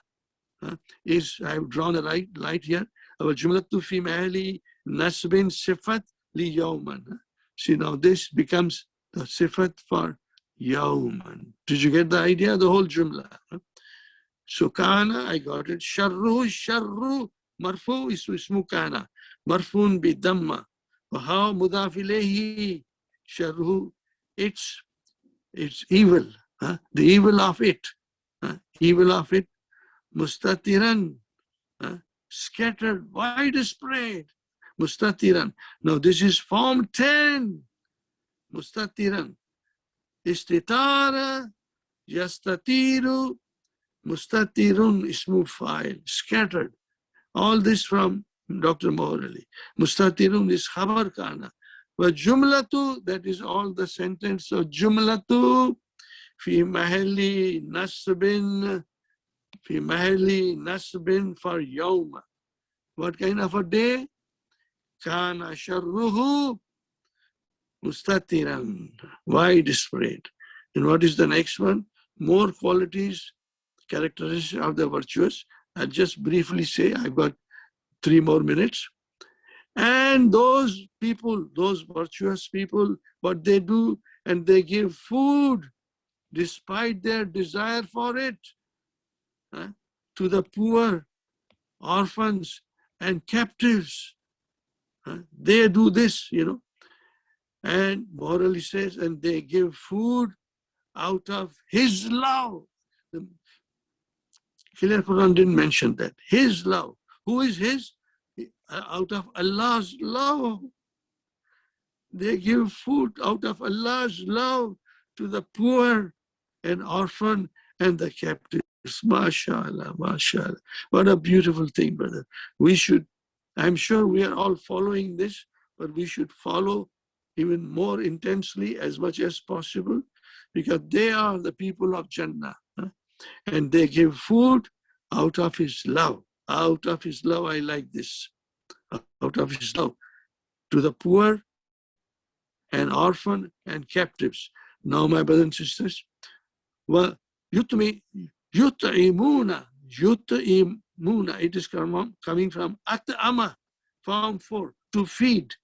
is, I've drawn a light here. Our jumlatu fi mahali nasbin sifat li yawman. See, now this becomes the sifat for yawman. Did you get the idea? The whole jumla. So kana, I got it. Sharru marfu ismu kana. Marfun bi damma. How mudaf ilayhi sharru. It's evil. The evil of it. Evil of it. Mustatiran. Scattered, widespread. Mustatiran. Now this is form 10. Mustatiran. Istitara. Yastatiru. Mustatirun ismu fa'il, scattered. All this from Dr. Morali. Mustatirun is khabar kana. But jumlatu, that is all the sentence. So jumlatu fi mahalli nasbin for yawma. What kind of a day? Kana sharruhu mustatiran, widespread. And what is the next one? More qualities, characteristics of the virtuous. I'll just briefly say, I've got 3 more minutes. And those people, those virtuous people, what they do, and they give food despite their desire for it to the poor, orphans, and captives. They do this, and morally says, and they give food out of his love. The clear Quran didn't mention that. His love. Who is his? Out of Allah's love. They give food out of Allah's love to the poor and orphan and the captives. MashaAllah, MashaAllah. What a beautiful thing, brother. We should, I'm sure we are all following this, but we should follow even more intensely as much as possible, because they are the people of Jannah. And they give food out of his love. Out of his love, I like this. Out of his love to the poor and orphan and captives. Now, my brothers and sisters, well, yut'imuna, it is coming from at'ama, form 4, to feed.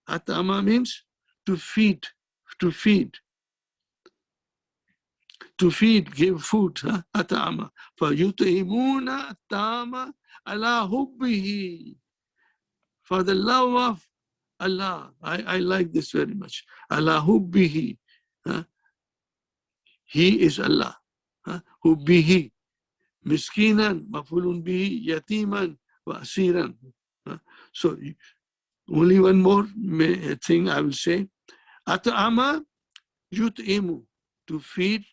At'ama means to feed, to feed. To feed, give food, at'ama. فَيُطْعِمُونَ الطَّعَامَ عَلَى حُبِّهِ. For the love of Allah. I like this very much. Ala hubbihi. He is Allah. Hubbihi. Miskinan, mafulun bihi, yatiman, wa asiran. So only one more thing I will say. At'ama yut'imu. To feed,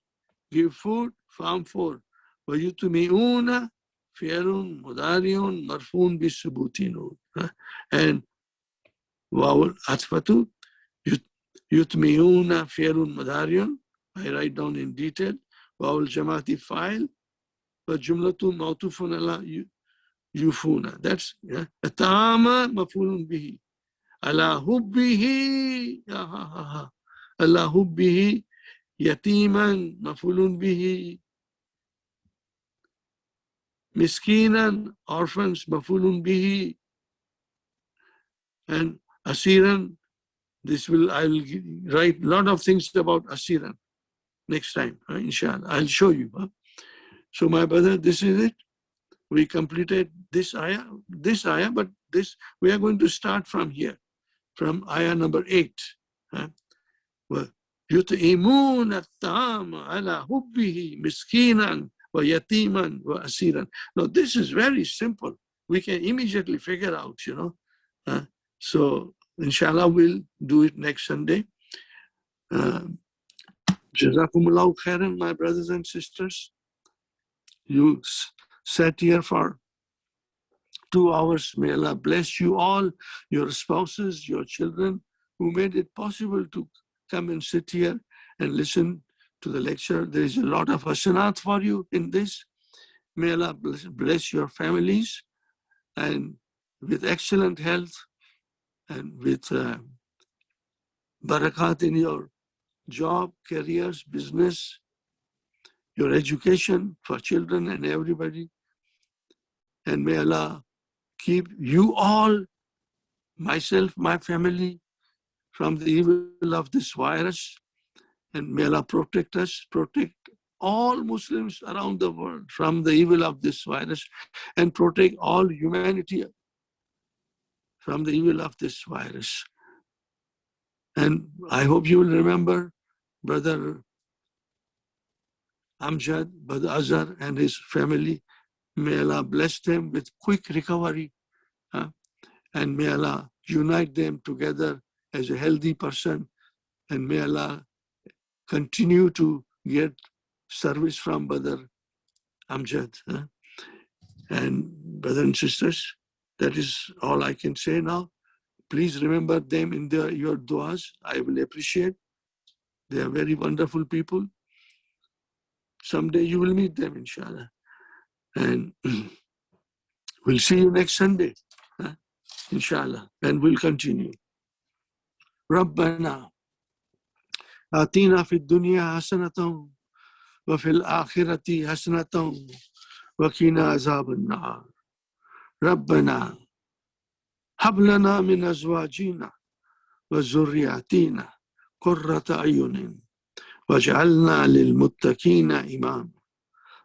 give food, form 4. Wa yutmi'una fi'lun mudari'un marfun bisubutinun. And Waw atfatu, yutmiuna fi'lun madariun. I write down in detail. Waw al-jamati fa'il. Wa jumlatu mawtufun ala yufuna. That's atama mafulun bihi. Ala hubbihi. Ala hubbihi. Yatiman mafulun bihi. Miskinan, orphans mafulun bihi. And Asiran, I will write a lot of things about Asiran next time, inshallah. I'll show you. So my brother, this is it. We completed this ayah, but this, we are going to start from here, from ayah number 8. يُطْعِمُونَ الطَّعَامَ عَلَى حُبِّهِ مِسْكِينًا وَيَتِيمًا وَأَسِيرًا. Now this is very simple. We can immediately figure out, So inshallah, we'll do it next Sunday. Jazakumullahu khairan, my brothers and sisters. You sat here for 2 hours. May Allah bless you all, your spouses, your children, who made it possible to come and sit here and listen to the lecture. There is a lot of hasanat for you in this. May Allah bless your families, and with excellent health, and with barakat in your job, careers, business, your education for children and everybody. And may Allah keep you all, myself, my family, from the evil of this virus. And may Allah protect us, protect all Muslims around the world from the evil of this virus, and protect all humanity from the evil of this virus. And I hope you will remember Brother Amjad, Brother Azhar and his family. May Allah bless them with quick recovery. And may Allah unite them together as a healthy person. And may Allah continue to get service from Brother Amjad. And brothers and sisters, that is all I can say now. Please remember them in your du'as. I will appreciate. They are very wonderful people. Someday you will meet them, inshallah. And we'll see you next Sunday, inshallah. And we'll continue. ربنا آتنا في الدنيا حسنة وفي الآخرة حسنة وقنا عذاب النار. ربنا هب لنا من أزواجنا وذرياتنا قرة أعين واجعلنا للمتقين إماما.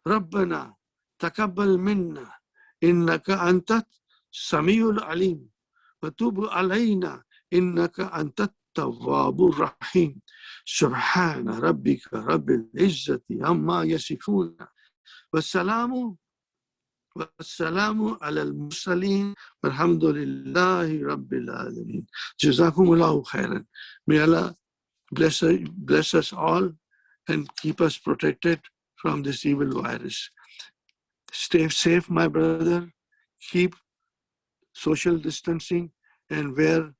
ربنا تقبل منا إنك أنت السميع العليم وتب علينا إنك أنت التواب الرحيم. سبحان ربك رب العزة عما يصفون والسلام على المرسلين والحمد لله رب العالمين. Jazakumullahu khairan. May Allah bless us all and keep us protected from this evil virus. Stay safe, my brother. Keep social distancing and wear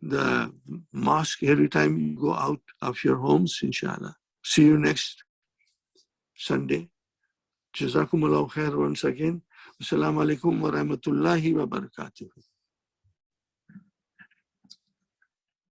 the mask every time you go out of your homes, inshallah. See you next Sunday. Jazakumullahu khair once again. Assalamu alaikum wa rahmatullahi wa barakatuh.